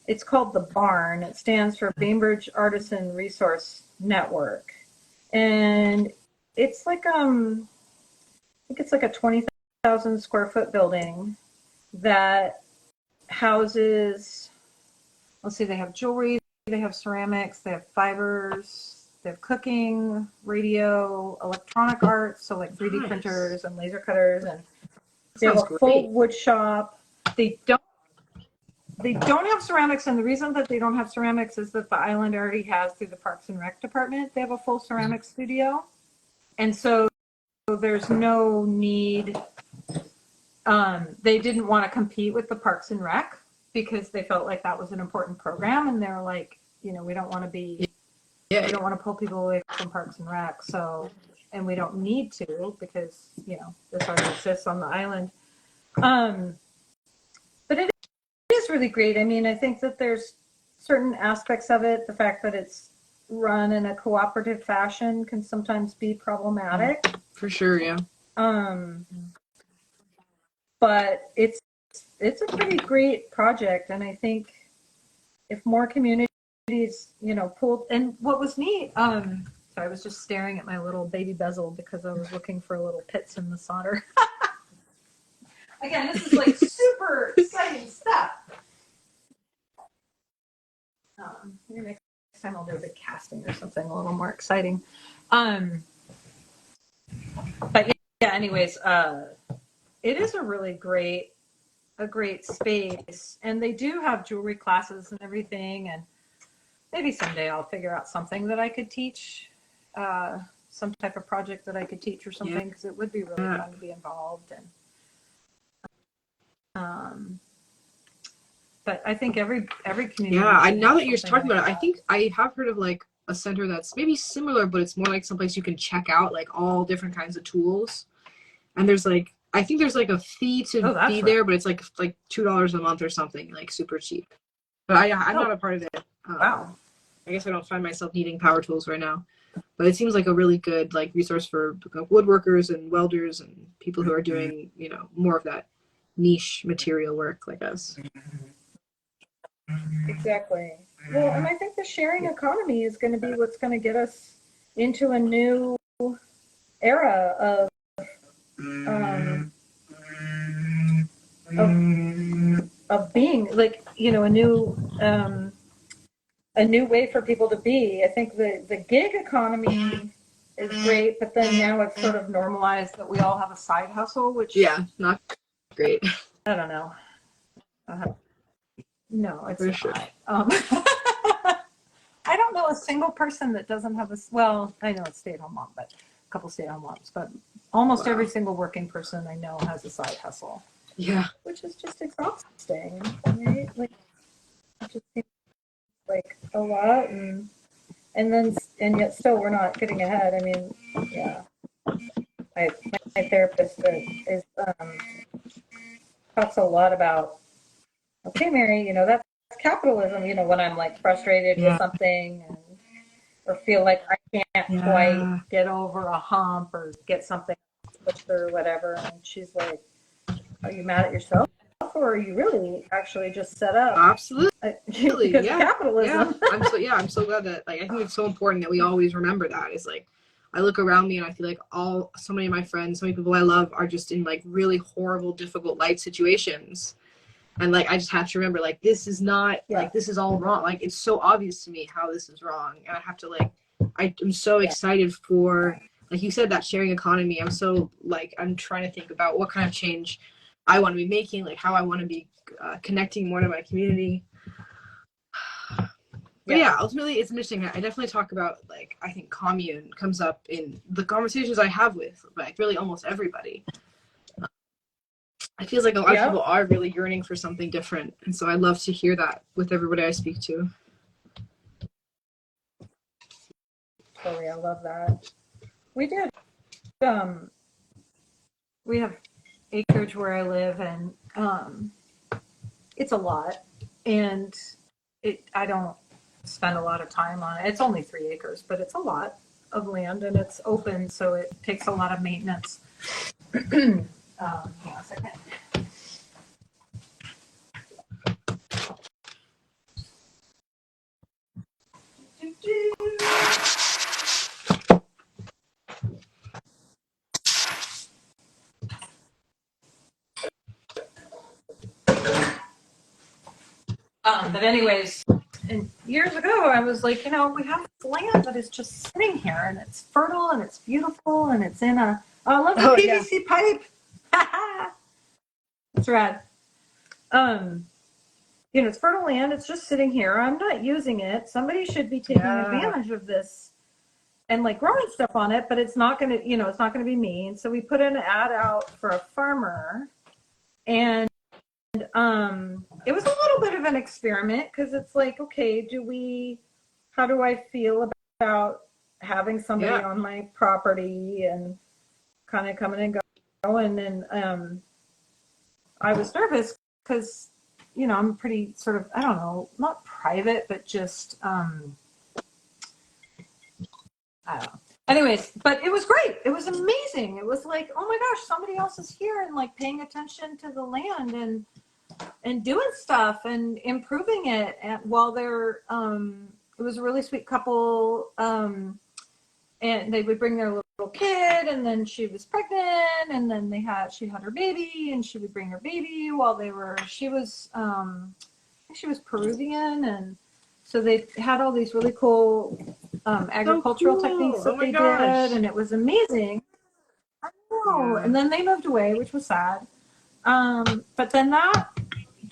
it's called the Barn. It stands for Bainbridge Artisan Resource Network. And it's like, I think it's like a 20,000 square foot building that houses, let's see, they have jewelry, they have ceramics, they have fibers, they have cooking, radio, electronic arts, so like 3D printers and laser cutters, and they have a full wood shop. They don't have ceramics, and the reason that they don't have ceramics is that the island already has, through the Parks and Rec department, they have a full ceramic studio, and so there's no need. They didn't want to compete with the Parks and Rec because they felt like that was an important program, and they're like, we don't want to be, we don't want to pull people away from Parks and Rec, so, and we don't need to because this already exists on the island. But it is really great. I mean, I think that there's certain aspects of it. The fact that it's run in a cooperative fashion can sometimes be problematic. For sure, yeah. But it's a pretty great project, and I think if more communities, pulled, and what was neat, so I was just staring at my little baby bezel because I was looking for little pits in the solder. Again, this is like super exciting stuff. Maybe next time I'll do a big casting or something a little more exciting. But yeah, anyways, it is a really great space, and they do have jewelry classes and everything, and maybe someday I'll figure out something that I could teach, some type of project that I could teach or something, because it would be really fun to be involved. And but I think every community. Yeah, now that you're talking about it, I think I have heard of like a center that's maybe similar, but it's more like someplace you can check out like all different kinds of tools. And there's like, I think there's like a fee to be there, but it's like $2 a month or something, like super cheap. But I'm not a part of it. Wow. I guess I don't find myself needing power tools right now. But it seems like a really good like resource for woodworkers and welders and people who are doing, you know, more of that niche material work like us. Exactly. Well, and I think the sharing economy is going to be what's going to get us into a new era of being, like, you know, a new way for people to be. I think the gig economy is great, but then now it's sort of normalized that we all have a side hustle, which not great. I don't know. No, it's for not. Sure. I don't know a single person that doesn't have well, I know it's stay-at-home mom, but a couple stay-at-home moms, but almost every single working person I know has a side hustle. Yeah. Which is just exhausting, right? Like, it just seems like a lot, and yet still we're not getting ahead. I mean, yeah. My therapist is talks a lot about, okay, Mary, you know, that's capitalism, you know, when I'm like frustrated with something or feel like I can't quite get over a hump or get something pushed through or whatever. And she's like, are you mad at yourself, or are you really actually just set up? Absolutely. Because of capitalism. Yeah. I'm so glad that, like, I think it's so important that we always remember that. It's like, I look around me and I feel like so many of my friends, so many people I love are just in like really horrible, difficult life situations. And like, I just have to remember, like, this is not, like, this is all wrong. Like, it's so obvious to me how this is wrong. And I have to, like, I'm so excited for, like you said, that sharing economy. I'm so, like, I'm trying to think about what kind of change I want to be making, like, how I want to be connecting more to my community. But yeah, ultimately, it's interesting. I definitely talk about, like, I think commune comes up in the conversations I have with, like, really almost everybody. It feels like a lot of people are really yearning for something different. And so I love to hear that with everybody I speak to. Totally, I love that. We did. We have acreage where I live, and it's a lot. And I don't spend a lot of time on it. It's only 3 acres, but it's a lot of land, and it's open, so it takes a lot of maintenance. Hang on a second. But anyways, and years ago, I was like, you know, we have this land that is just sitting here, and it's fertile, and it's beautiful, and it's in I love the PVC pipe. That's rad. You know, it's fertile land. It's just sitting here. I'm not using it. Somebody should be taking advantage of this and like growing stuff on it, but it's not going to, you know, it's not going to be me. And so we put an ad out for a farmer, and it was a little bit of an experiment, because it's like, okay, how do I feel about having somebody on my property and kind of coming and going? And I was nervous because, you know, I'm pretty sort of, I don't know, not private, but just, I don't know. Anyways, but it was great. It was amazing. It was like, oh my gosh, somebody else is here and like paying attention to the land and doing stuff and improving it. And while they're, it was a really sweet couple, and they would bring their little kid, and then she was pregnant, and then she had her baby, and she would bring her baby while she was Peruvian, and so they had all these really cool agricultural techniques that they did, and it was amazing. I know. And then they moved away, which was sad. But then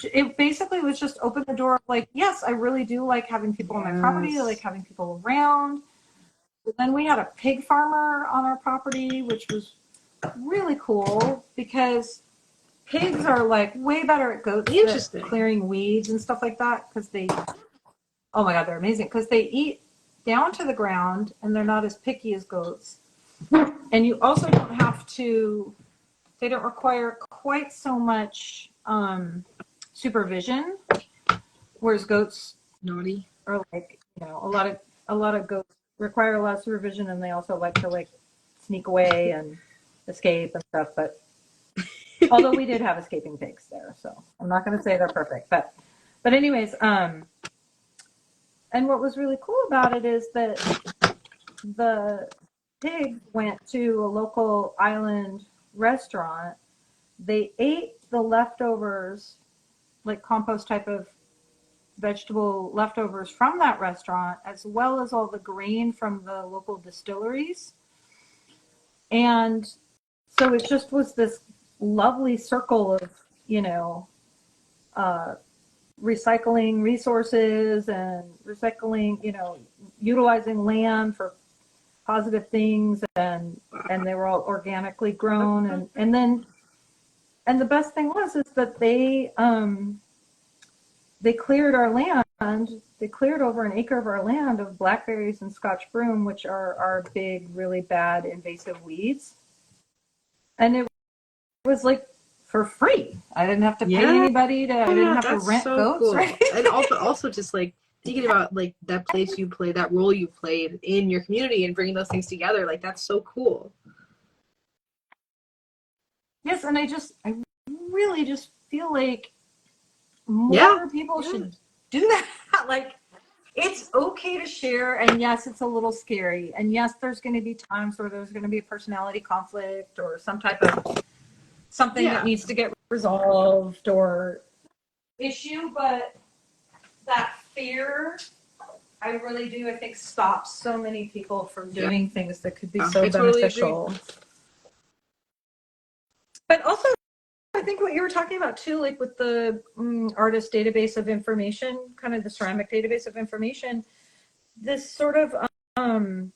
it basically was just open the door of like, yes, I really do like having people on my property. I like having people around. But then we had a pig farmer on our property, which was really cool because pigs are like way better at goats at clearing weeds and stuff like that because oh my God, they're amazing because they eat down to the ground and they're not as picky as goats. And you also don't have to, they don't require quite so much supervision, whereas goats are like, a lot of goats require a lot of supervision and they also like to like sneak away and escape and stuff. But although we did have escaping pigs there, so I'm not going to say they're perfect, but anyways, and what was really cool about it is that the pigs went to a local island restaurant. They ate the leftovers, like compost type of vegetable leftovers from that restaurant, as well as all the grain from the local distilleries. And so it just was this lovely circle of, recycling resources and recycling, utilizing land for positive things, and they were all organically grown, and the best thing was is that they cleared our land. They cleared over an acre of our land of blackberries and Scotch broom, which are our big, really bad invasive weeds. And it was like for free. I didn't have to pay anybody I didn't have to rent goats. Cool. Right? And also just like thinking about like that place you play, that role you played in your community and bringing those things together. Like that's so cool. Yes. And I really just feel like more people should do that. Like, it's okay to share, and yes, it's a little scary, and yes, there's going to be times where there's going to be a personality conflict or some type of something that needs to get resolved or issue, but that fear, I really do, I think, stops so many people from doing things that could be so beneficial. Totally. But also, I think what you were talking about too, like with the artist database of information, kind of the ceramic database of information, this sort of monetizing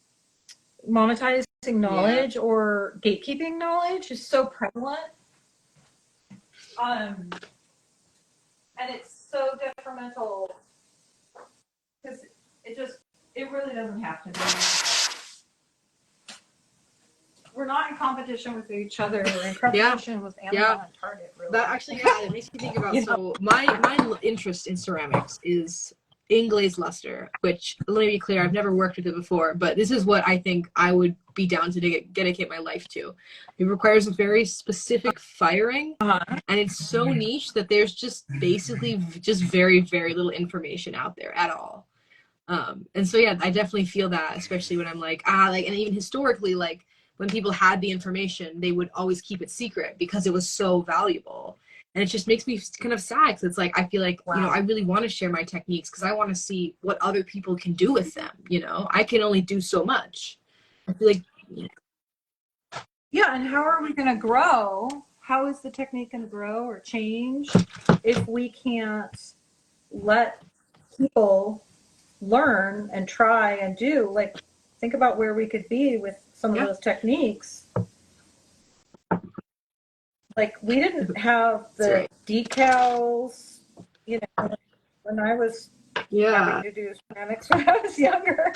knowledge or gatekeeping knowledge is so prevalent. And it's so detrimental because it really doesn't have to be. We're not in competition with each other. We're in competition with Amazon and Target. Really. That actually, it makes me think about. So my interest in ceramics is in glazed luster, which, let me be clear, I've never worked with it before, but this is what I think I would be down to dedicate my life to. It requires a very specific firing, and it's so niche that there's just basically just very, very little information out there at all. And so I definitely feel that, especially when I'm like, and even historically, like when people had the information, they would always keep it secret because it was so valuable. And it just makes me kind of sad because it's like, I feel like, I really want to share my techniques because I want to see what other people can do with them. I can only do so much. I feel like, yeah. And how are we going to grow? How is the technique going to grow or change if we can't let people learn and try and do? Like, think about where we could be with some of those techniques. Like, we didn't have the decals, when I was having to do ceramics when I was younger.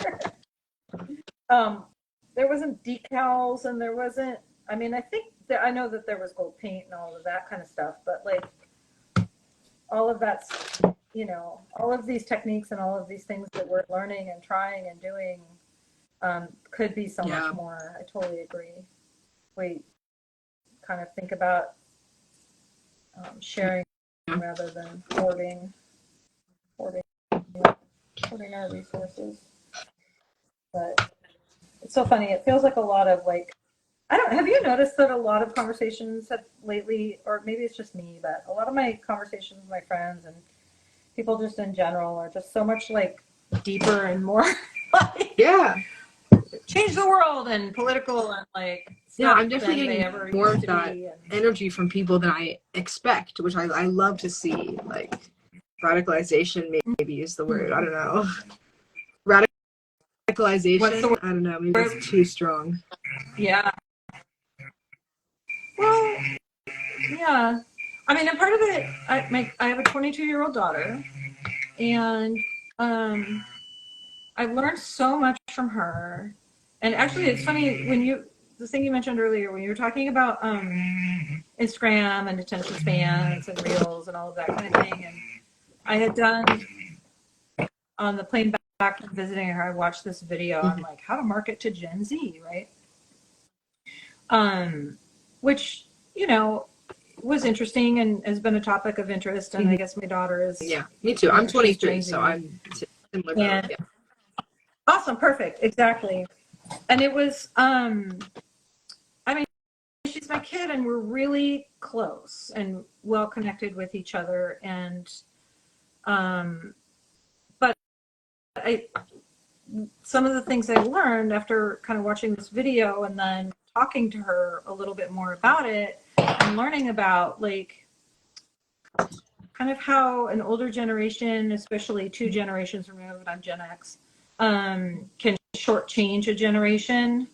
There wasn't decals, and there wasn't, I think that I know that there was gold paint and all of that kind of stuff, but like all of that's, all of these techniques and all of these things that we're learning and trying and doing could be so much more. I totally agree. We kind of think about sharing rather than hoarding our resources. But it's so funny. It feels like a lot of like, have you noticed that a lot of conversations have lately, or maybe it's just me, but a lot of my conversations with my friends and people just in general are just so much like deeper and more like, change the world and political and like Yeah, I'm definitely than they getting ever more used of to that be. energy from people than I expect, which I love to see. Like radicalization, maybe is the word. I don't know. What's the Radicalization. I don't know. Maybe word? that's too strong. Yeah. Well, yeah. I mean, and part of it, I have a 22-year-old daughter, and I've learned so much from her. And actually, it's funny the thing you mentioned earlier when you were talking about Instagram and attention spans and reels and all of that kind of thing. And I had done on the plane back from visiting her, I watched this video on like how to market to Gen Z, right? Which, you know, was interesting and has been a topic of interest. And I guess my daughter is, Yeah, me too. I'm she's 23, Gen Z. so I'm similar. And Yeah. awesome, perfect, exactly. And it was, I mean, she's my kid, and we're really close and well connected with each other. And, but some of the things I learned after kind of watching this video and then talking to her a little bit more about it and learning about like kind of how an older generation, especially 2 generations removed, I'm Gen X, can shortchange a generation.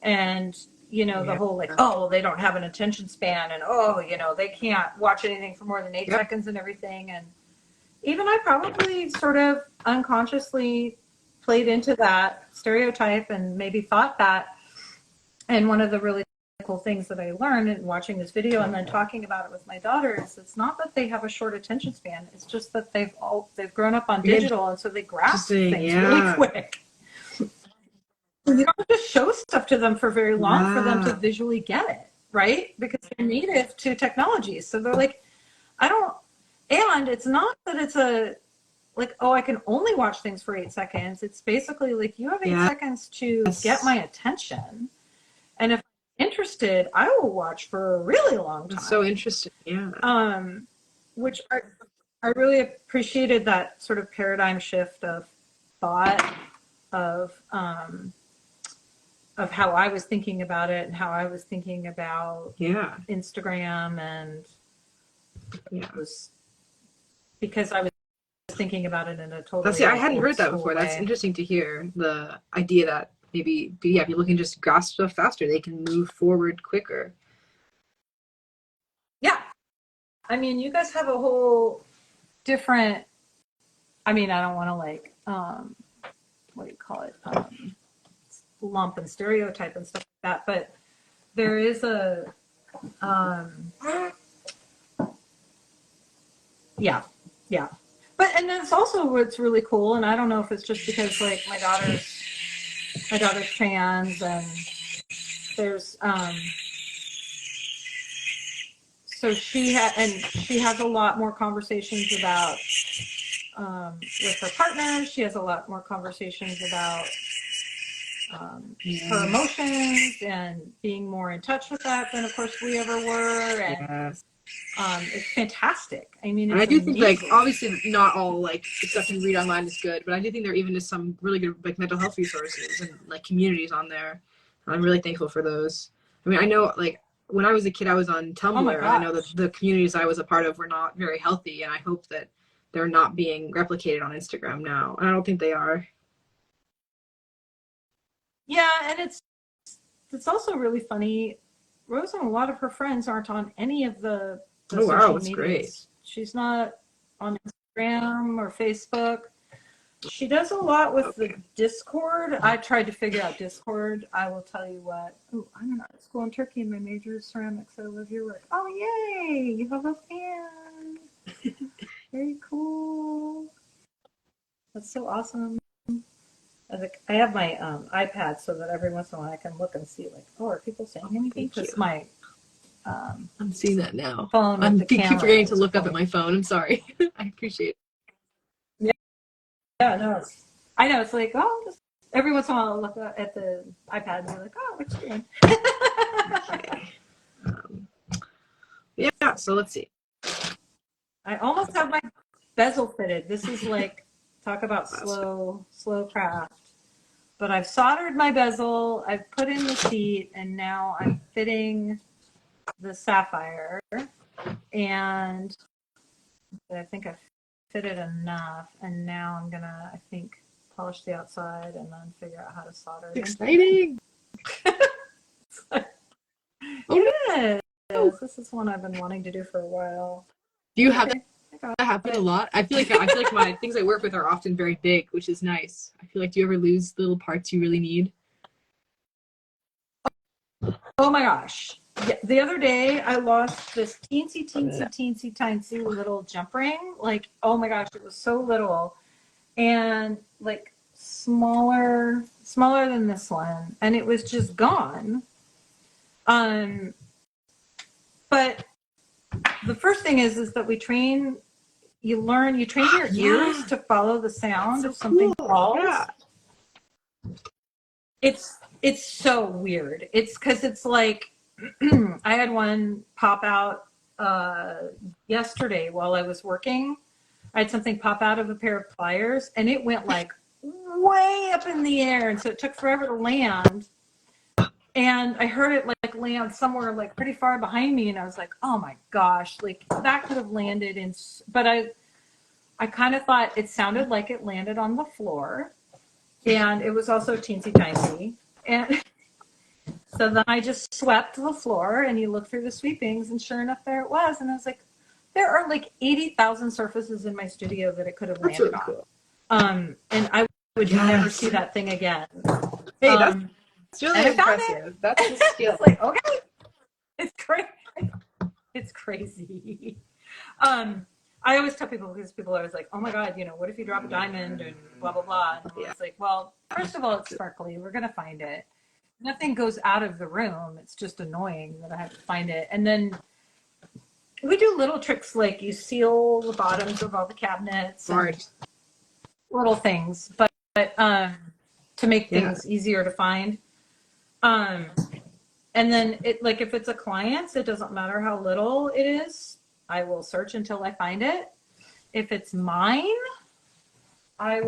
And, you know, the whole like, oh, well, they don't have an attention span, and oh, you know, they can't watch anything for more than 8 seconds and everything. And even I probably sort of unconsciously played into that stereotype and maybe thought that. And one of the really cool things that I learned in watching this video and then talking about it with my daughter is it's not that they have a short attention span. It's just that they've grown up on digital, and so they grasp things really quick. You don't have to show stuff to them for very long for them to visually get it, right? Because they're native to technology. So they're like, I don't, and it's not that it's a, like, oh, I can only watch things for 8 seconds. It's basically like, you have 8 seconds to get my attention. And if I'm interested, I will watch for a really long time. That's so interesting. Yeah. Which I really appreciated that sort of paradigm shift of thought of how I was thinking about it and how I was thinking about Instagram. And it was because I was thinking about it in a totally I hadn't heard that before. way. That's interesting to hear, the idea that maybe people can just grasp stuff faster. They can move forward quicker. Yeah. I mean, you guys have a whole different, I mean, I don't want to like, what do you call it? Lump and stereotype and stuff like that, but there is a yeah, but and that's also what's really cool. And I don't know if it's just because like my daughter's trans, and there's so she has a lot more conversations about with her partner. She has a lot more conversations about her emotions and being more in touch with that than, of course, we ever were. And it's fantastic. I mean, it's I do amazing. think, like, obviously not all like stuff you read online is good, but I do think there even is some really good like mental health resources and like communities on there. I'm really thankful for those. I mean, I know like when I was a kid, I was on Tumblr, and I know that the communities I was a part of were not very healthy, and I hope that they're not being replicated on Instagram now. And I don't think they are. Yeah, and it's also really funny. Rose and a lot of her friends aren't on any of the social medias. Great. She's not on Instagram or Facebook. She does a lot with the Discord. I tried to figure out Discord. I will tell you what. Oh, I'm not at school in Turkey, and my major is ceramics. I live here. Like, oh yay! You have a fan. Very cool. That's so awesome. I have my iPad so that every once in a while I can look and see, like, oh, are people saying anything? Because my I'm seeing that now. phone. I'm keep forgetting to look up at my phone. I'm sorry. I appreciate it. Yeah, no, I know. It's like, oh, just every once in a while I'll look at the iPad and be like, oh, what you doing? Yeah, so let's see. I almost have my bezel fitted. This is like, talk about slow craft. but I've soldered my bezel, I've put in the seat, and now I'm fitting the sapphire. And I think I've fitted enough, and now I'm gonna, I think, polish the outside and then figure out how to solder it. Exciting! It is. This is one I've been wanting to do for a while. Do you have that happen a lot? I feel like my things I work with are often very big, which is nice. I feel like, do you ever lose little parts you really need? Oh my gosh. Yeah, the other day I lost this teensy tiny little jump ring. Like, oh my gosh, it was so little. And like smaller than this one. And it was just gone. But the first thing is that we train your ears to follow the sound if something falls. Yeah. It's so weird. It's because it's like I had one pop out yesterday while I was working. I had something pop out of a pair of pliers, and it went like way up in the air, and so it took forever to land. And I heard it like land somewhere like pretty far behind me, and I was like, "Oh my gosh!" Like that could have landed in. But I kind of thought it sounded like it landed on the floor, and it was also teensy tiny. And so then I just swept the floor, and you look through the sweepings, and sure enough, there it was. And I was like, there are like 80,000 surfaces in my studio that it could have landed on. Cool. And I would never see that thing again. Hey, that's really impressive. That's a skill. It's like, okay, it's crazy. It's crazy. I always tell people, because people are always like, oh my God, what if you drop a diamond and blah, blah, blah. And it's like, well, first of all, it's sparkly. We're going to find it. Nothing goes out of the room. It's just annoying that I have to find it. And then we do little tricks like you seal the bottoms of all the cabinets. And little things, but to make things easier to find. And then if it's a client's, it doesn't matter how little it is. I will search until I find it. If it's mine, I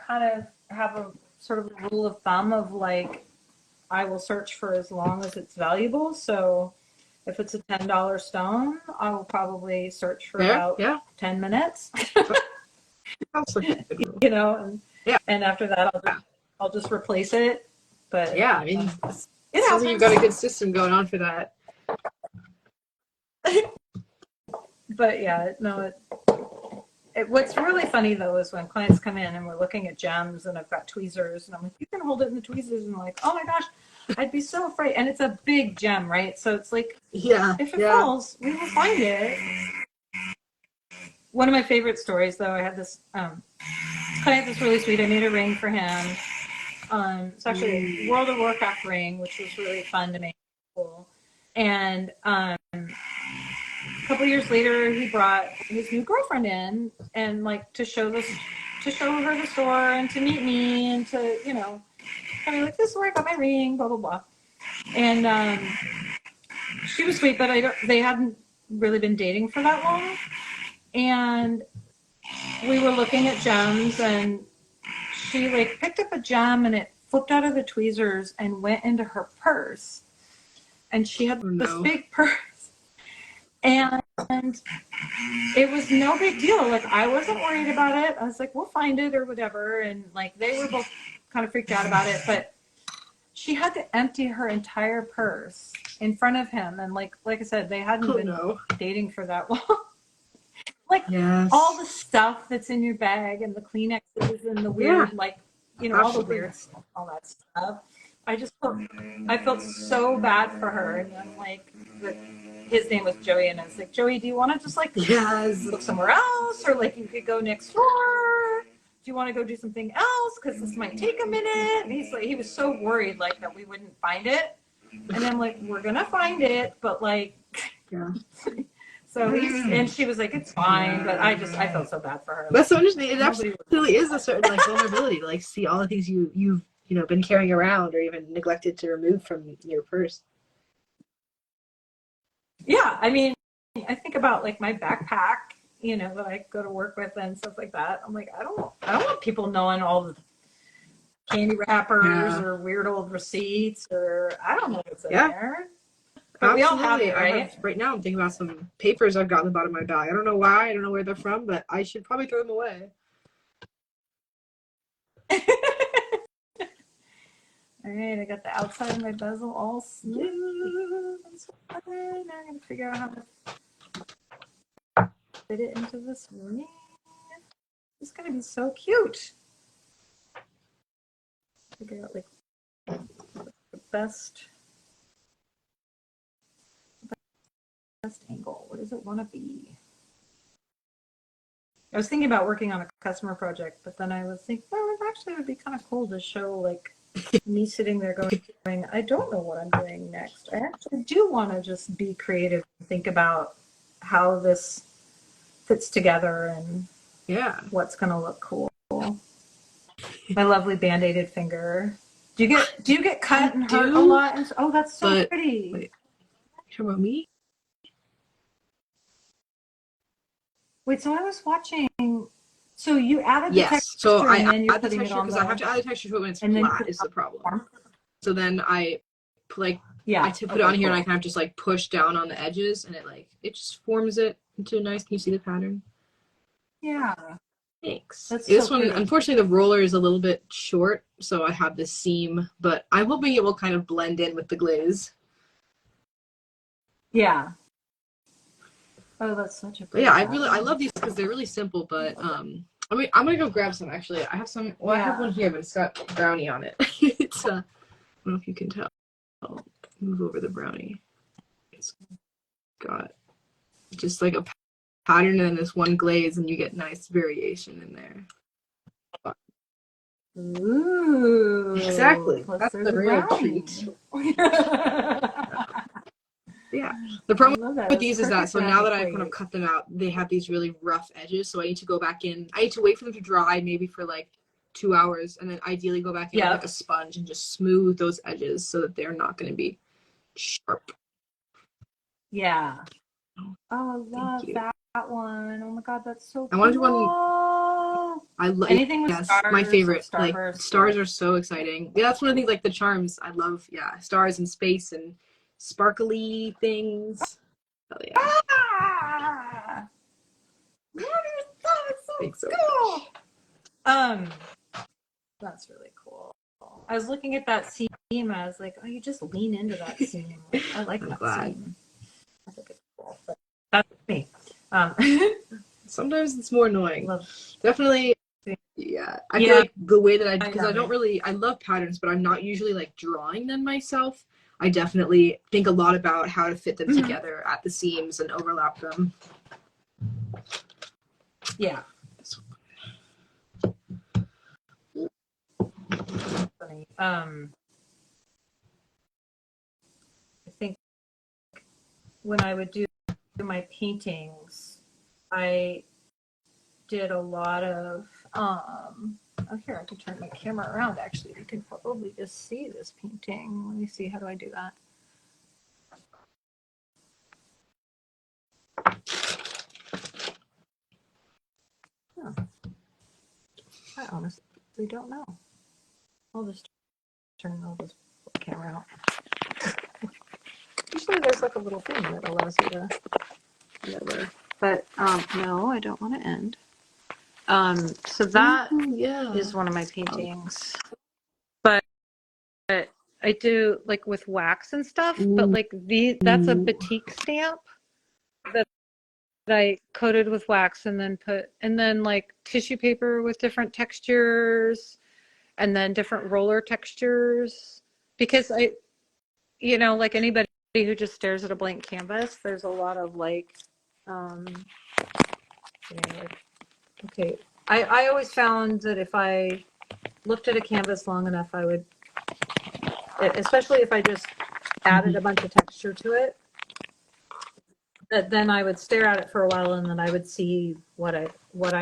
kind of have a sort of a rule of thumb of like, I will search for as long as it's valuable. So if it's a $10 stone, I will probably search for about 10 minutes. And after that, I'll just replace it. But yeah, I mean, it sounds like you've got a good system going on for that. But yeah, no. What's really funny though is when clients come in and we're looking at gems, and I've got tweezers, and I'm like, you can hold it in the tweezers, and I'm like, oh my gosh, I'd be so afraid. And it's a big gem, right? So it's like, if it falls, we will find it. One of my favorite stories, though, I had this client that's really sweet. I made a ring for him. It's actually a World of Warcraft ring, which was really fun to make. Cool. And a couple years later, he brought his new girlfriend in, and like to show her the store, and to meet me, and to kind of like, this is where I got my ring, blah blah blah. And she was sweet, but they hadn't really been dating for that long. And we were looking at gems, and she like picked up a gem, and it flipped out of the tweezers and went into her purse. And she had this big purse, and it was no big deal. Like, I wasn't worried about it. I was like, we'll find it or whatever. And like, they were both kind of freaked out about it, but she had to empty her entire purse in front of him. And like I said, they hadn't been dating for that long. Like all the stuff that's in your bag, and the Kleenexes, and the weird, all the weird stuff, all that stuff. I felt so bad for her. And I'm like, his name was Joey, and I was like, Joey, do you want to just like look somewhere else, or like you could go next door? Do you want to go do something else? Because this might take a minute. And he was so worried like that we wouldn't find it. And I'm like, we're gonna find it, but like, So and she was like, it's fine, but I felt so bad for her. That's so interesting. It absolutely is a certain like vulnerability to like see all the things you've been carrying around, or even neglected to remove from your purse. Yeah, I mean, I think about like my backpack, that I go to work with and stuff like that. I'm like, I don't want people knowing all candy wrappers or weird old receipts, or I don't know what's in there. But we all have it, right? Right now I'm thinking about some papers I've got in the bottom of my bag. I don't know why, I don't know where they're from, but I should probably throw them away. All right, I got the outside of my bezel all smooth and fine. Now I'm gonna figure out how to fit it into this ring. It's gonna be so cute. Figure out like the best angle. What does it want to be? I was thinking about working on a customer project, but then I was thinking, well, it actually would be kind of cool to show like me sitting there going, I don't know what I'm doing next. I actually do want to just be creative and think about how this fits together and what's going to look cool. My lovely band-aided finger. Do you get cut and hurt a lot? Oh, that's so pretty. Wait, you talking about me? Wait, so I was watching. So you added the texture, so I and then you're add the putting texture it on because I have to add the texture to it when it's flat is the problem. So then I put it on here and I kind of just like push down on the edges and it just forms it into a nice. Can you see the pattern? Yeah. Thanks. That's this so one, pretty. unfortunately, the roller is a little bit short, so I have this seam, but I'm hoping it will kind of blend in with the glaze. Yeah. Oh, that's such a pretty pattern. I love these because they're really simple, but I'm gonna go grab some actually. I have some. Well, I have one here, but it's got brownie on it. It's I don't know if you can tell. I'll move over the brownie. It's got just like a pattern and this one glaze, and you get nice variation in there. Ooh, exactly. That's the real treat. Yeah. The problem with these is that, so now that I kind of cut them out, they have these really rough edges. So I need to go back in. I need to wait for them to dry maybe for like 2 hours and then ideally go back in with like a sponge and just smooth those edges so that they're not going to be sharp. Yeah. Oh, I love that one. Oh my God, that's so cool. I want to do one. I love anything with stars. My favorite. Like stars are so exciting. Yeah, that's one of the things. Like the charms, I love. Yeah, stars and space and sparkly things. Oh yeah. Ah! That's so cool. That's really cool. I was looking at that seam. I was like, oh, you just lean into that seam. I like that seam. I think it's cool. But that's me. Sometimes it's more annoying. Definitely. Yeah, I feel like the way that because I love patterns, but I'm not usually like drawing them myself. I definitely think a lot about how to fit them together at the seams and overlap them. Yeah. Funny. I think when I would do my paintings, I did a lot of oh, here, I can turn my camera around actually. You can probably just see this painting. Let me see, how do I do that? Oh. I honestly don't know. I'll just turn this camera out. Usually there's like a little thing that allows you to but no, I don't want to end. So that is one of my paintings. But I do like with wax and stuff, but like that's a batik stamp that I coated with wax and then like tissue paper with different textures and then different roller textures because like anybody who just stares at a blank canvas, there's a lot of like okay. I always found that if I looked at a canvas long enough, I would, especially if I just added a bunch of texture to it, that then I would stare at it for a while and then I would see what I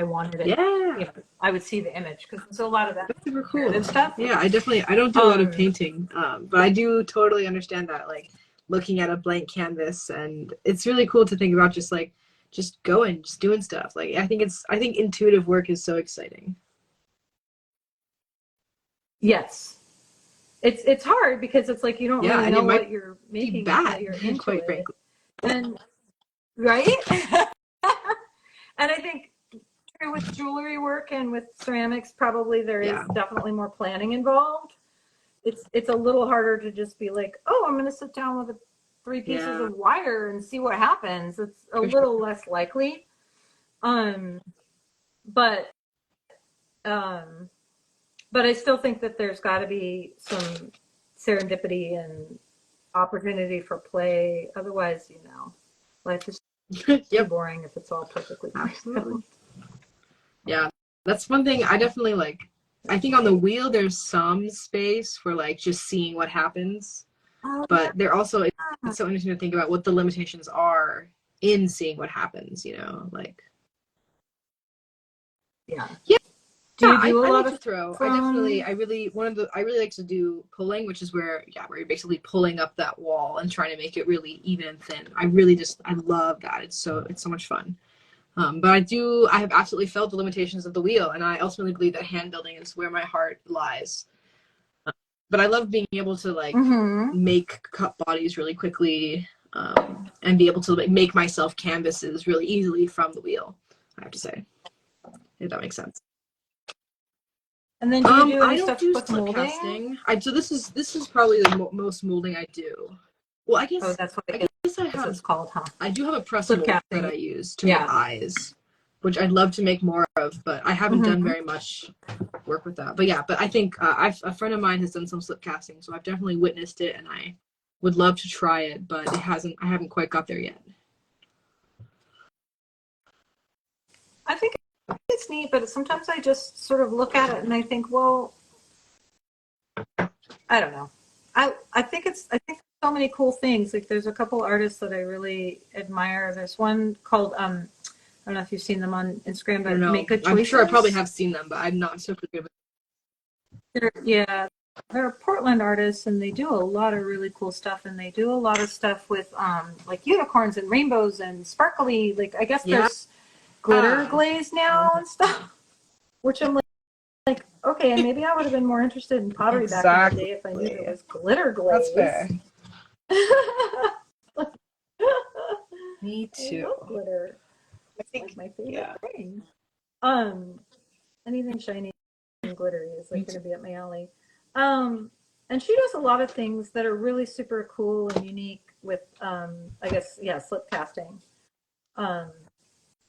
wanted it. Yeah. I would see the image because there's a lot of that. That's super cool and stuff. Yeah, I don't do a lot of painting, but I do totally understand that, like looking at a blank canvas, and it's really cool to think about just going, just doing stuff. Like I think intuitive work is so exciting. Yes. It's hard because it's like you don't really know what you're making until you're into quite it. frankly. And right? And I think with jewelry work and with ceramics, probably there is definitely more planning involved. It's a little harder to just be like, oh, I'm going to sit down with 3 pieces of wire and see what happens. It's a little less likely. But I still think that there's got to be some serendipity and opportunity for play. Otherwise, life is too boring if it's all perfectly absolutely. Yeah, that's one thing I definitely like. I think on the wheel there's some space for like just seeing what happens, but there also it's so interesting to think about what the limitations are in seeing what happens. Like yeah. Do you do a lot of throw? I really like to do pulling, which is where you're basically pulling up that wall and trying to make it really even and thin. I love that. It's so much fun. But I have absolutely felt the limitations of the wheel, and I ultimately believe that hand building is where my heart lies. But I love being able to like make cup bodies really quickly, and be able to like make myself canvases really easily from the wheel. I have to say, if that makes sense. And then do you do any I don't stuff do with slip molding? casting. So this is probably the most molding I do. Well, I guess that's what I guess I have. It's called, huh? I do have a press Slip mold casting. that I use to make eyes, which I'd love to make more of, but I haven't done very much work with that. But but I think a friend of mine has done some slip casting, so I've definitely witnessed it, and I would love to try it, but I haven't quite got there yet. I think it's neat, but sometimes I just sort of look at it and I think, well, I don't know. I think so many cool things. Like there's a couple artists that I really admire. There's one called I don't know if you've seen them on Instagram, but Make Good Choices. I'm sure I probably have seen them, but I'm not so familiar with them. They're Portland artists, and they do a lot of really cool stuff. And they do a lot of stuff with like unicorns and rainbows and sparkly. Like I guess there's glitter glaze now and stuff, which I'm like, okay, and maybe I would have been more interested in pottery back in the day if I knew there was glitter glaze. That's fair. Me too. I love glitter. It's like my favorite thing. Anything shiny and glittery is like going to be up my alley. And she does a lot of things that are really super cool and unique with, I guess, slip casting.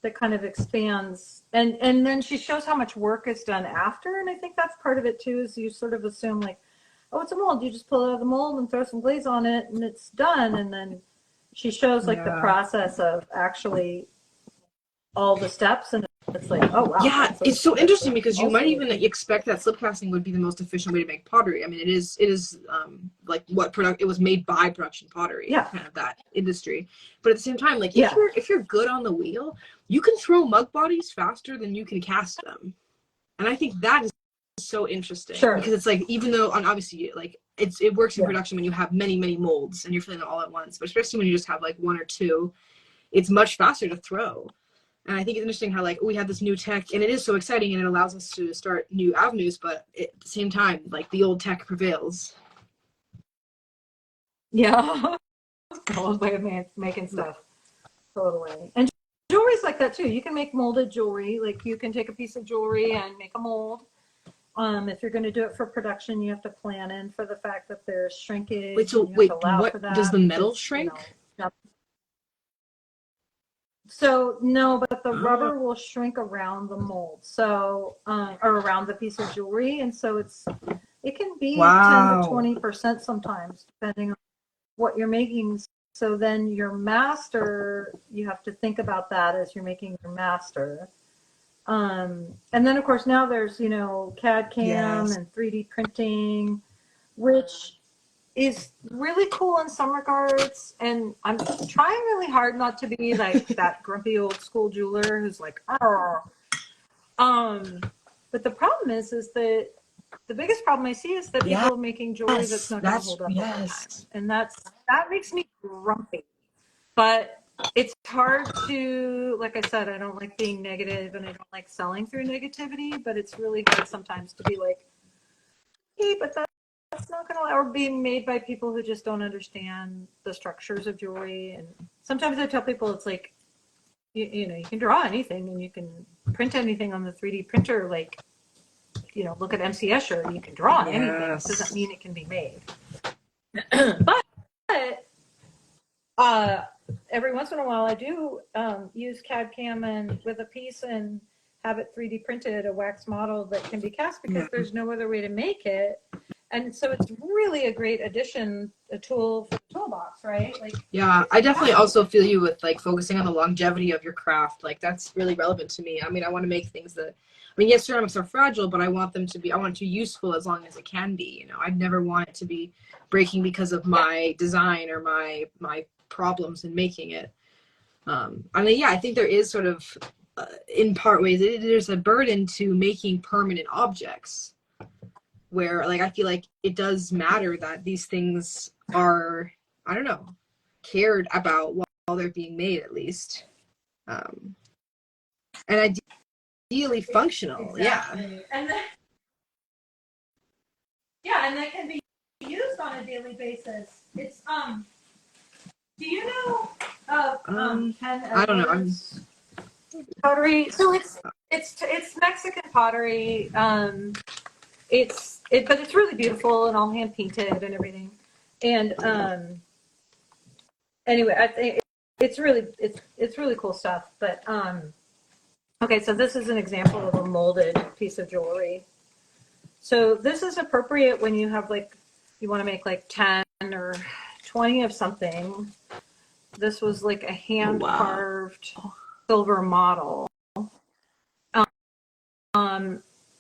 That kind of expands, and then she shows how much work is done after, and I think that's part of it too. Is you sort of assume like, oh, it's a mold. You just pull it out of the mold and throw some glaze on it, and it's done. And then she shows like the process of actually all the steps, and it's like, oh wow. Yeah, it's so interesting because you might even expect that slip casting would be the most efficient way to make pottery. I mean, it is like it was made by production pottery, kind of that industry. But at the same time, like if you're good on the wheel, you can throw mug bodies faster than you can cast them. And I think that is so interesting because it's like, even though obviously like it works in production when you have many molds and you're filling it all at once, but especially when you just have like 1 or 2, it's much faster to throw. And I think it's interesting how like we have this new tech, and it is so exciting, and it allows us to start new avenues, but at the same time, like the old tech prevails. Yeah. Old way of making stuff. Totally. And jewelry's like that too. You can make molded jewelry. Like you can take a piece of jewelry and make a mold. If you're going to do it for production, you have to plan in for the fact that there's shrinkage. Wait, what does the metal shrink? So no, but the rubber will shrink around the mold, so or around the piece of jewelry, and so it can be 10 to 20% sometimes, depending on what you're making. So then your master, you have to think about that as you're making your master. And then of course now there's CAD CAM and 3D printing, which is really cool in some regards, and I'm trying really hard not to be like that grumpy old school jeweler who's like, oh. But the problem is that the biggest problem I see is that people are making jewelry that's not going to hold up over time, and that makes me grumpy. But it's hard to, like I said, I don't like being negative, and I don't like selling through negativity. But it's really hard sometimes to be like, but that's not going to or being made by people who just don't understand the structures of jewelry. And sometimes I tell people it's like, you know, you can draw anything and you can print anything on the 3D printer. Like, you know, look at MC Escher, you can draw anything. It doesn't mean it can be made. But every once in a while I do use CAD CAM and with a piece and have it 3D printed, a wax model that can be cast because there's no other way to make it. And so it's really a great addition, a tool for the toolbox, right? Like, yeah, I definitely also feel you with like focusing on the longevity of your craft. Like that's really relevant to me. I mean, I want to make things that, I mean, yes, ceramics are fragile, but I want them to be, I want it to be useful as long as it can be. You know, I'd never want it to be breaking because of my design or my problems in making it. I mean, yeah, I think there is sort of, in part ways, there's a burden to making permanent objects where, like, I feel like it does matter that these things are, I don't know, cared about while they're being made, at least. And ideally functional, exactly. And and that can be used on a daily basis. It's, do you know of I don't know. Pottery? So it's Mexican pottery. But it's really beautiful and all hand painted and everything. And anyway, I think it's really cool stuff. But okay, so this is an example of a molded piece of jewelry. So this is appropriate when you have like, you want to make like 10 or 20 of something. This was like a hand carved silver model.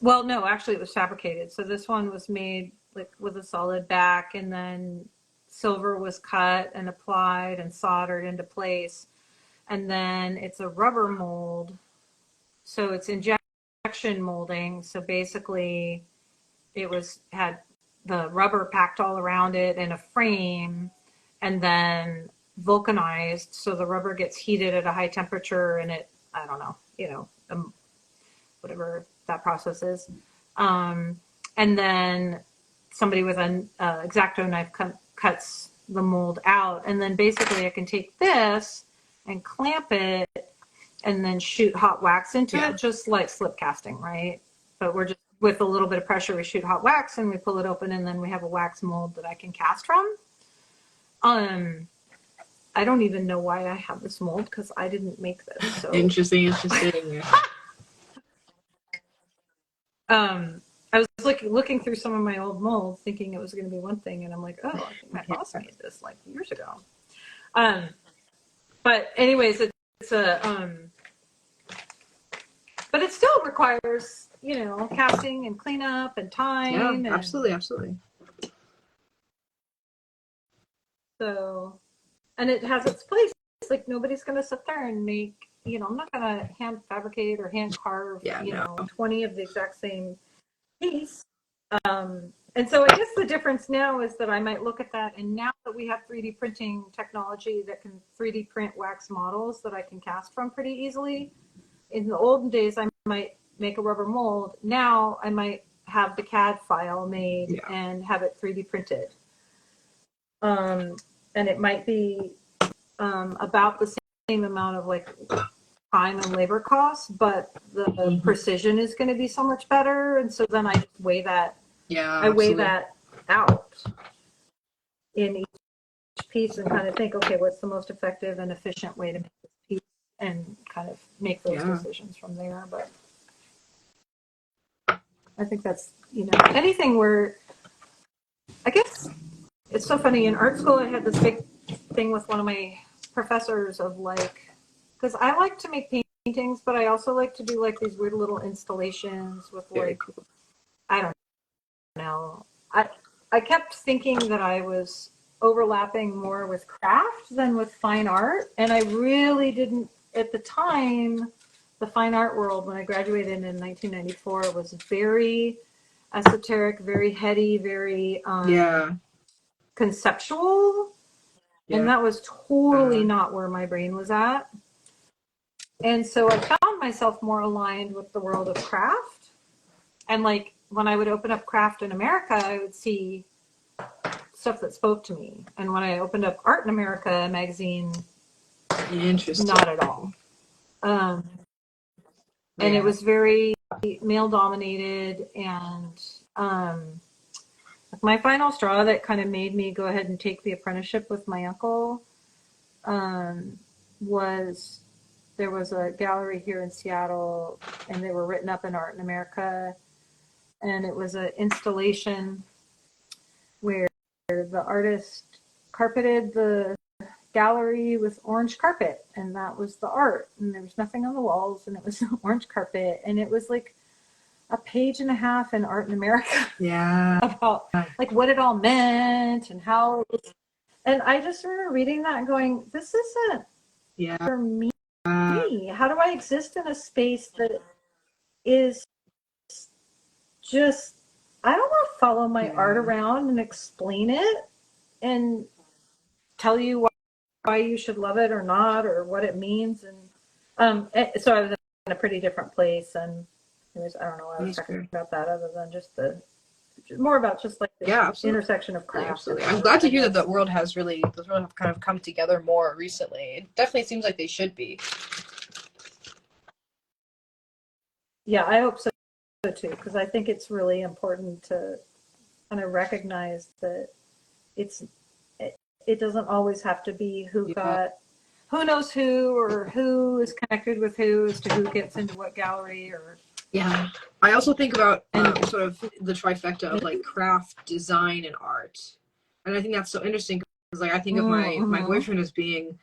Well, no, actually it was fabricated. So this one was made like with a solid back, and then silver was cut and applied and soldered into place. And then it's a rubber mold. So it's injection molding. So basically it had the rubber packed all around it in a frame and then vulcanized. So the rubber gets heated at a high temperature and it, I don't know, you know, whatever that process is. And then somebody with an X-Acto knife cuts the mold out. And then basically I can take this and clamp it and then shoot hot wax into it, just like slip casting, right? But we're just, with a little bit of pressure, we shoot hot wax and we pull it open and then we have a wax mold that I can cast from. I don't even know why I have this mold because I didn't make this. So. Interesting. I was looking through some of my old molds thinking it was going to be one thing, and I'm like, oh, I think my boss made this like years ago. But anyways, it's a but it still requires, you know, casting and cleanup and time. Yeah, absolutely. So, and it has its place. Like nobody's going to sit there and make, you know, I'm not going to hand fabricate or hand carve, you know, 20 of the exact same piece. And so I guess the difference now is that I might look at that, and now that we have 3D printing technology that can 3D print wax models that I can cast from pretty easily. In the olden days, I might make a rubber mold. Now I might have the CAD file made and have it 3D printed. And it might be about the same amount of like time and labor costs, but the precision is going to be so much better. And so then I just weigh that. I weigh that out in each piece and kind of think, okay, what's the most effective and efficient way to make this piece, and kind of make those decisions from there. But I think that's, you know, anything where, I guess it's so funny. In art school, I had this big thing with one of my professors of like, because I like to make paintings, but I also like to do like these weird little installations with like, I don't know. I kept thinking that I was overlapping more with craft than with fine art. And I really didn't, at the time, the fine art world, when I graduated in 1994, was very esoteric, very heady, very conceptual. And that was totally not where my brain was at. And so I found myself more aligned with the world of craft. And like, when I would open up Craft in America, I would see stuff that spoke to me. And when I opened up Art in America magazine, Interesting. not at all. And it was very male dominated, and my final straw that kind of made me go ahead and take the apprenticeship with my uncle was there was a gallery here in Seattle, and they were written up in Art in America, and it was an installation where the artist carpeted the gallery with orange carpet, and that was the art, and there was nothing on the walls, and it was orange carpet, and it was like a page and a half in Art in America about like what it all meant and how it was. And I just remember reading that and going, this isn't for me. How do I exist in a space that is just, I don't want to follow my art around and explain it and tell you why you should love it or not, or what it means. And so I was in a pretty different place, and anyways, I don't know why I was talking about that, other than just more about just like the intersection of craft. Absolutely. I'm glad to hear that the world has those world have kind of come together more recently. It definitely seems like they should be. Yeah, I hope so too, because I think it's really important to kind of recognize that it doesn't always have to be who knows who, or who is connected with who as to who gets into what gallery. Or I also think about sort of the trifecta of like craft, design, and art, and I think that's so interesting because like I think of my boyfriend as being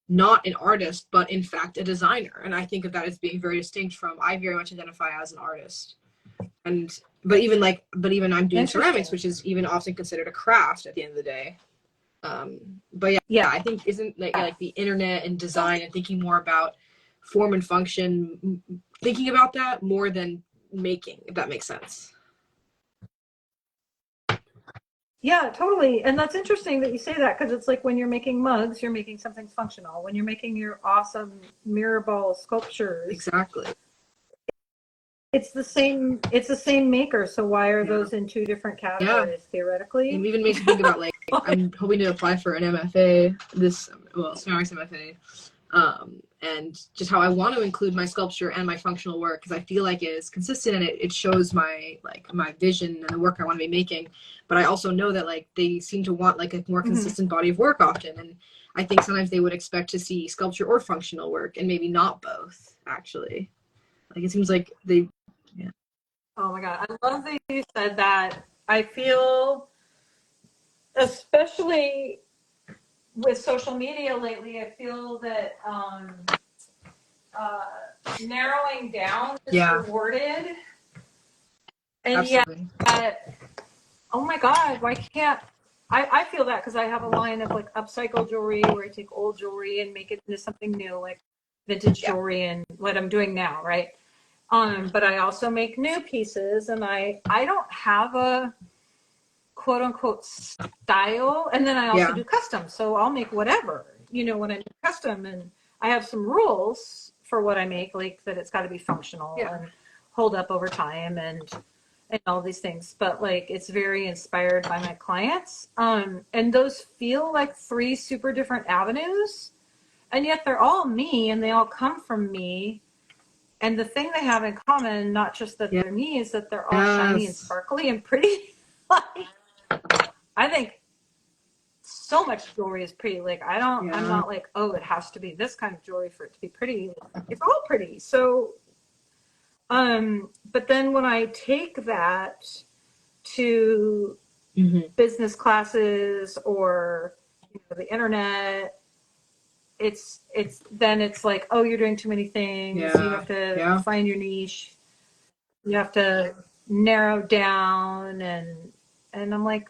not an artist, but in fact a designer, and I think of that as being very distinct from I very much identify as an artist, but even I'm doing ceramics, which is even often considered a craft at the end of the day. But I think isn't like the internet and design and thinking more about form and function, thinking about that more than making, if that makes sense. Yeah, totally. And that's interesting that you say that, because it's like when you're making mugs, you're making something functional. When you're making your awesome mirror ball sculptures, exactly, it's the same maker. So why are those in two different categories theoretically? It even makes me think about like I'm hoping to apply for an MFA ceramics MFA, and just how I want to include my sculpture and my functional work, because I feel like it is consistent and it shows my vision and the work I want to be making. But I also know that like they seem to want like a more consistent body of work often, and I think sometimes they would expect to see sculpture or functional work and maybe not both, actually. Like it seems like they Oh my God, I love that you said that. I feel, especially with social media lately, I feel that narrowing down is rewarded. And absolutely. Yet, oh my God, why can't I feel that because I have a line of like upcycle jewelry where I take old jewelry and make it into something new, like vintage jewelry, and what I'm doing now, right? But I also make new pieces, and I don't have a quote unquote style, and then I also do custom, so I'll make whatever, when I do custom, and I have some rules for what I make, like that it's got to be functional and hold up over time, and all these things. But like it's very inspired by my clients, and those feel like three super different avenues, and yet they're all me, and they all come from me. And the thing they have in common, not just that they're me, is that they're all shiny and sparkly and pretty. I think so much jewelry is pretty. Like I'm not like, oh, it has to be this kind of jewelry for it to be pretty. It's all pretty. So, but then when I take that to business classes or the internet, it's like, oh, you're doing too many things. You have to find your niche. You have to narrow down, and I'm like,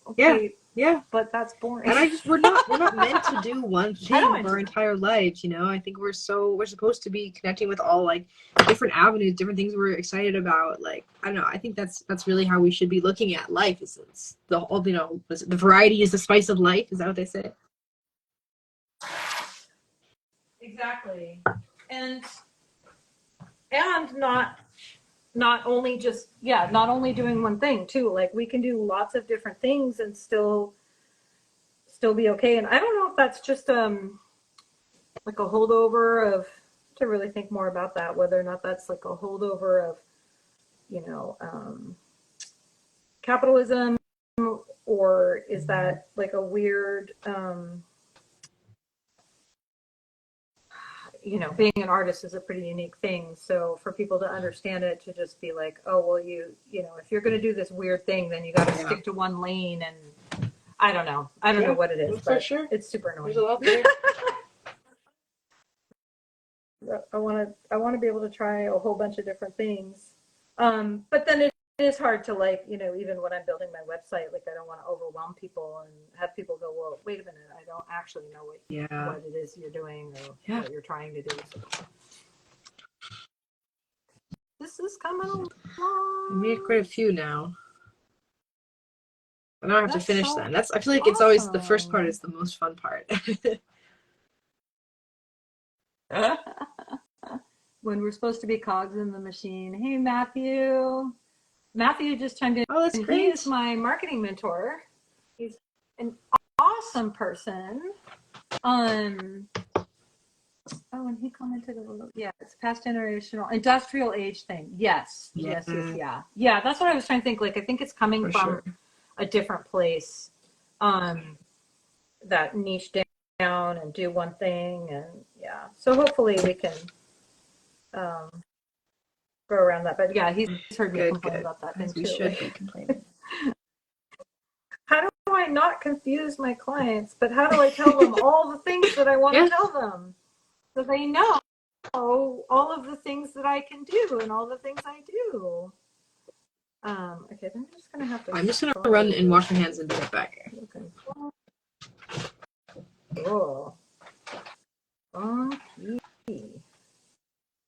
okay, but that's boring. And we're not meant to do one thing for our entire lives, I think we're supposed to be connecting with all like different avenues, different things we're excited about. Like, I don't know, I think that's really how we should be looking at life. Is the whole, the variety is the spice of life. Is that what they say? Exactly. And not not only just, yeah, not only doing one thing too. Like we can do lots of different things and still be okay. And I don't know if that's just like a holdover of, to really think more about that, whether or not that's like a holdover of, you know, capitalism, or is that like a weird, you know, being an artist is a pretty unique thing. So for people to understand it, to just be like, oh, well, you know, if you're going to do this weird thing, then you got to stick to one lane. And I don't know. I don't know what it is, but sure. It's super annoying. There's a lot there. I want to be able to try a whole bunch of different things. But then it is hard to, like, you know, even when I'm building my website, like I don't want to overwhelm people and have people go, well, wait a minute, I don't actually know what it is you're doing or what you're trying to do. So this is coming along. I made quite a few now. I don't have to finish them. I feel like it's always the first part is the most fun part. When we're supposed to be cogs in the machine. Hey, Matthew. Matthew just chimed in. Oh, that's great. He is my marketing mentor. He's an awesome person. Oh, and he commented a little. Yeah, it's past generational industrial age thing. Yes. Yeah. That's what I was trying to think. Like, I think it's coming from a different place. That niche down and do one thing, and yeah. So hopefully we can go around that. But yeah, he's heard me complain about that thing too. We should be complaining. How do I not confuse my clients? But how do I tell them all the things that I want to tell them, so they know all of the things that I can do and all the things I do? Okay, then I'm just gonna have to. I'm just gonna run and wash my hands and be right back. Okay. Cool. Funky.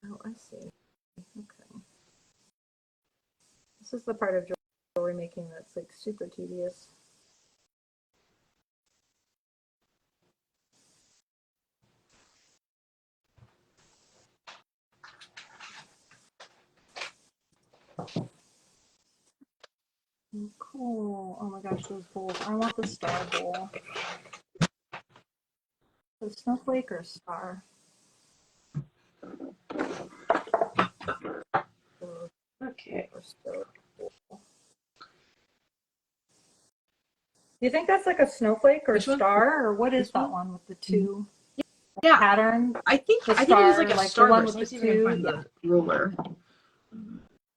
Oh, I see. Okay. This is the part of jewelry making that's like super tedious. Cool. Oh my gosh, those bowls. I want the star bowl. The snowflake or star? Okay. Do you think that's like a snowflake or star, or what is that one with the two pattern? I think it is like a starburst. Let's see if I can find the roller.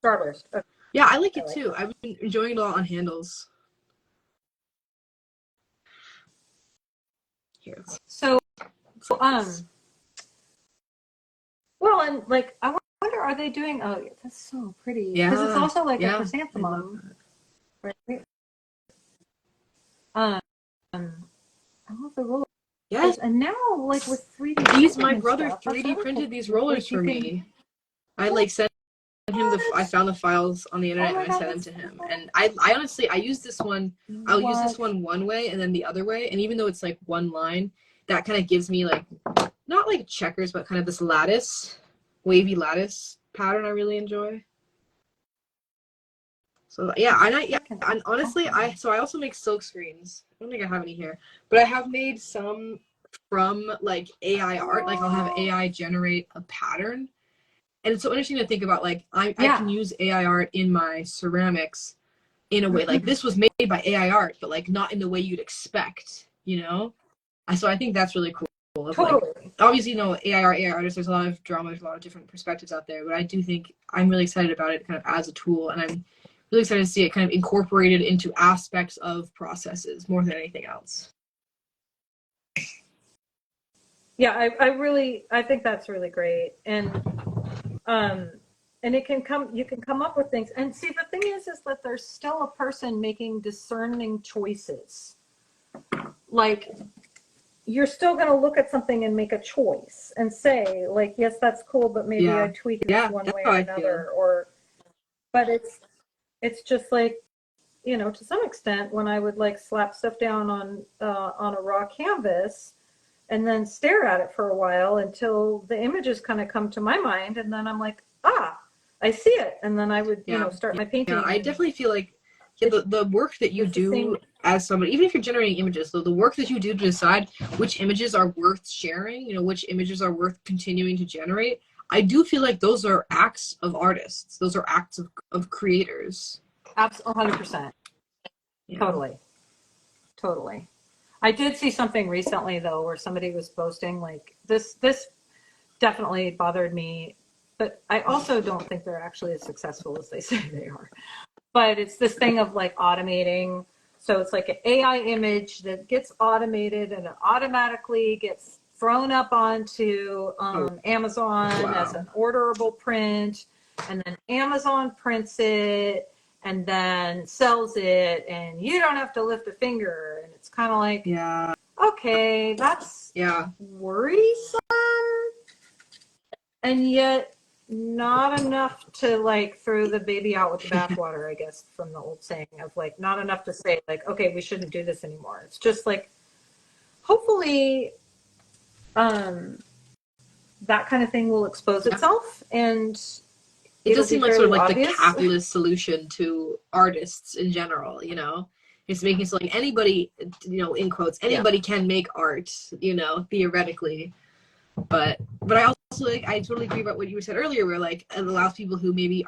Starburst. Okay. Yeah, I like it too. I've been enjoying it a lot on handles. Here. So, well, and like, I wonder, are they doing? Oh, that's so pretty. Yeah, because it's also like a chrysanthemum. Right. I love the rollers. Yes, and now like with 3D. My brother 3D printed these rollers for me. I like sent him I found the files on the internet and I sent them to him. And I honestly, I use this one. I'll use this one way and then the other way. And even though it's like one line, that kind of gives me like, not like checkers, but kind of this lattice, wavy lattice pattern I really enjoy. So yeah, and honestly, I also make silk screens. I don't think I have any here, but I have made some from like AI art. Like I'll have AI generate a pattern. And it's so interesting to think about, like, I can use AI art in my ceramics in a way. Like, this was made by AI art, but, like, not in the way you'd expect, you know? So I think that's really cool. Totally. Like, obviously, you know, AI artists, there's a lot of drama, there's a lot of different perspectives out there, but I do think I'm really excited about it kind of as a tool, and I'm really excited to see it kind of incorporated into aspects of processes more than anything else. Yeah, I think that's really great. And you can come up with things. And see, the thing is that there's still a person making discerning choices. Like, you're still going to look at something and make a choice and say, like, yes, that's cool, but maybe I tweak it one way or another. But it's just like, you know, to some extent, when I would like slap stuff down on a raw canvas and then stare at it for a while until the images kind of come to my mind, and then I'm like, I see it, and then I would, start my painting. Yeah, I definitely feel like the work that you do as somebody, even if you're generating images, so the work that you do to decide which images are worth sharing, which images are worth continuing to generate, I do feel like those are acts of artists. Those are acts of creators. Absolutely, 100%. Yeah. Totally. I did see something recently, though, where somebody was posting, like, this definitely bothered me, but I also don't think they're actually as successful as they say they are. But it's this thing of, like, automating. So it's like an AI image that gets automated and it automatically gets thrown up onto Amazon as an orderable print, and then Amazon prints it and then sells it, and you don't have to lift a finger. And it's kind of like, okay, that's worrisome, and yet not enough to, like, throw the baby out with the bathwater, I guess, from the old saying of, like, not enough to say, like, okay, we shouldn't do this anymore. It's just like, hopefully that kind of thing will expose itself, and it does seem like sort of like obvious. The capitalist solution to artists in general, It's making it so, like, anybody, in quotes, anybody can make art, theoretically. But I also, like, I totally agree about what you said earlier, where, like, it allows people who maybe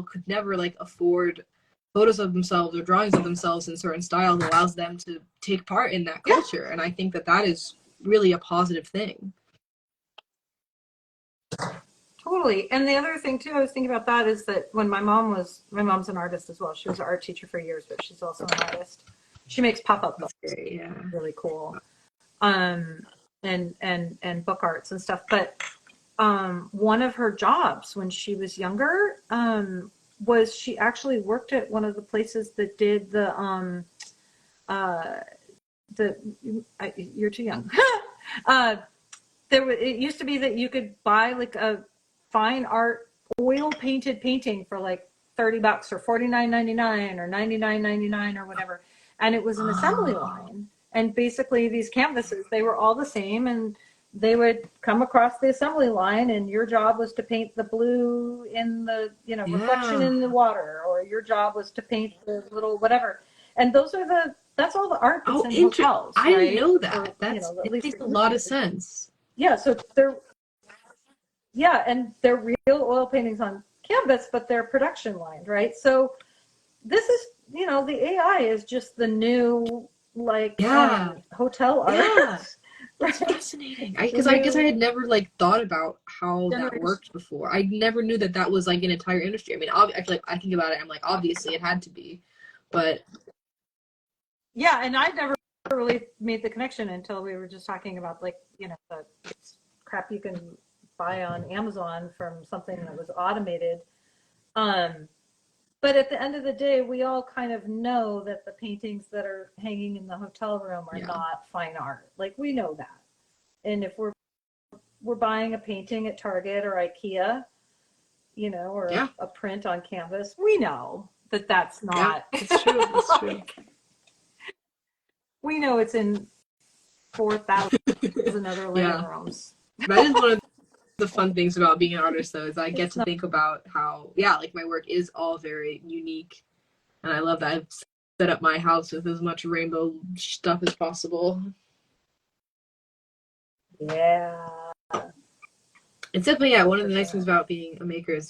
could never, like, afford photos of themselves or drawings of themselves in certain styles, allows them to take part in that culture. And I think that is really a positive thing. Totally. And the other thing, too, I was thinking about that is that when my mom's an artist as well. She was an art teacher for years, but she's also an artist. She makes pop-up books. Yeah. Really cool. And book arts and stuff. But one of her jobs when she was younger was she actually worked at one of the places that did you're too young. It used to be that you could buy, like, a fine art oil painted painting for, like, $30 or $49.99 or $99.99 or whatever, and it was an assembly line. And basically these canvases, they were all the same, and they would come across the assembly line, and your job was to paint the blue in the reflection in the water, or your job was to paint the little whatever. And that's all the art that's in hotels. I didn't know that. It makes a lot of sense. Yeah, so and they're real oil paintings on canvas, but they're production lined, right? So this is, the AI is just the new, like, hotel art. Yeah, that's fascinating. Because I guess I had never, like, thought about how that worked before. I never knew that was, like, an entire industry. I mean, I feel like I think about it, I'm like, obviously it had to be, but yeah, and I never really made the connection until we were just talking about, like, the crap you can buy on Amazon from something that was automated. But at the end of the day, we all kind of know that the paintings that are hanging in the hotel room are not fine art. Like, we know that. And if we're buying a painting at Target or IKEA, or a print on canvas, we know that that's not. Yeah, it's true. It's true. We know it's in 4,000 other living rooms. That is one of the fun things about being an artist, though, is I get to think about how, like, my work is all very unique. And I love that I've set up my house with as much rainbow stuff as possible. Yeah. It's definitely, one of the nice things about being a maker is,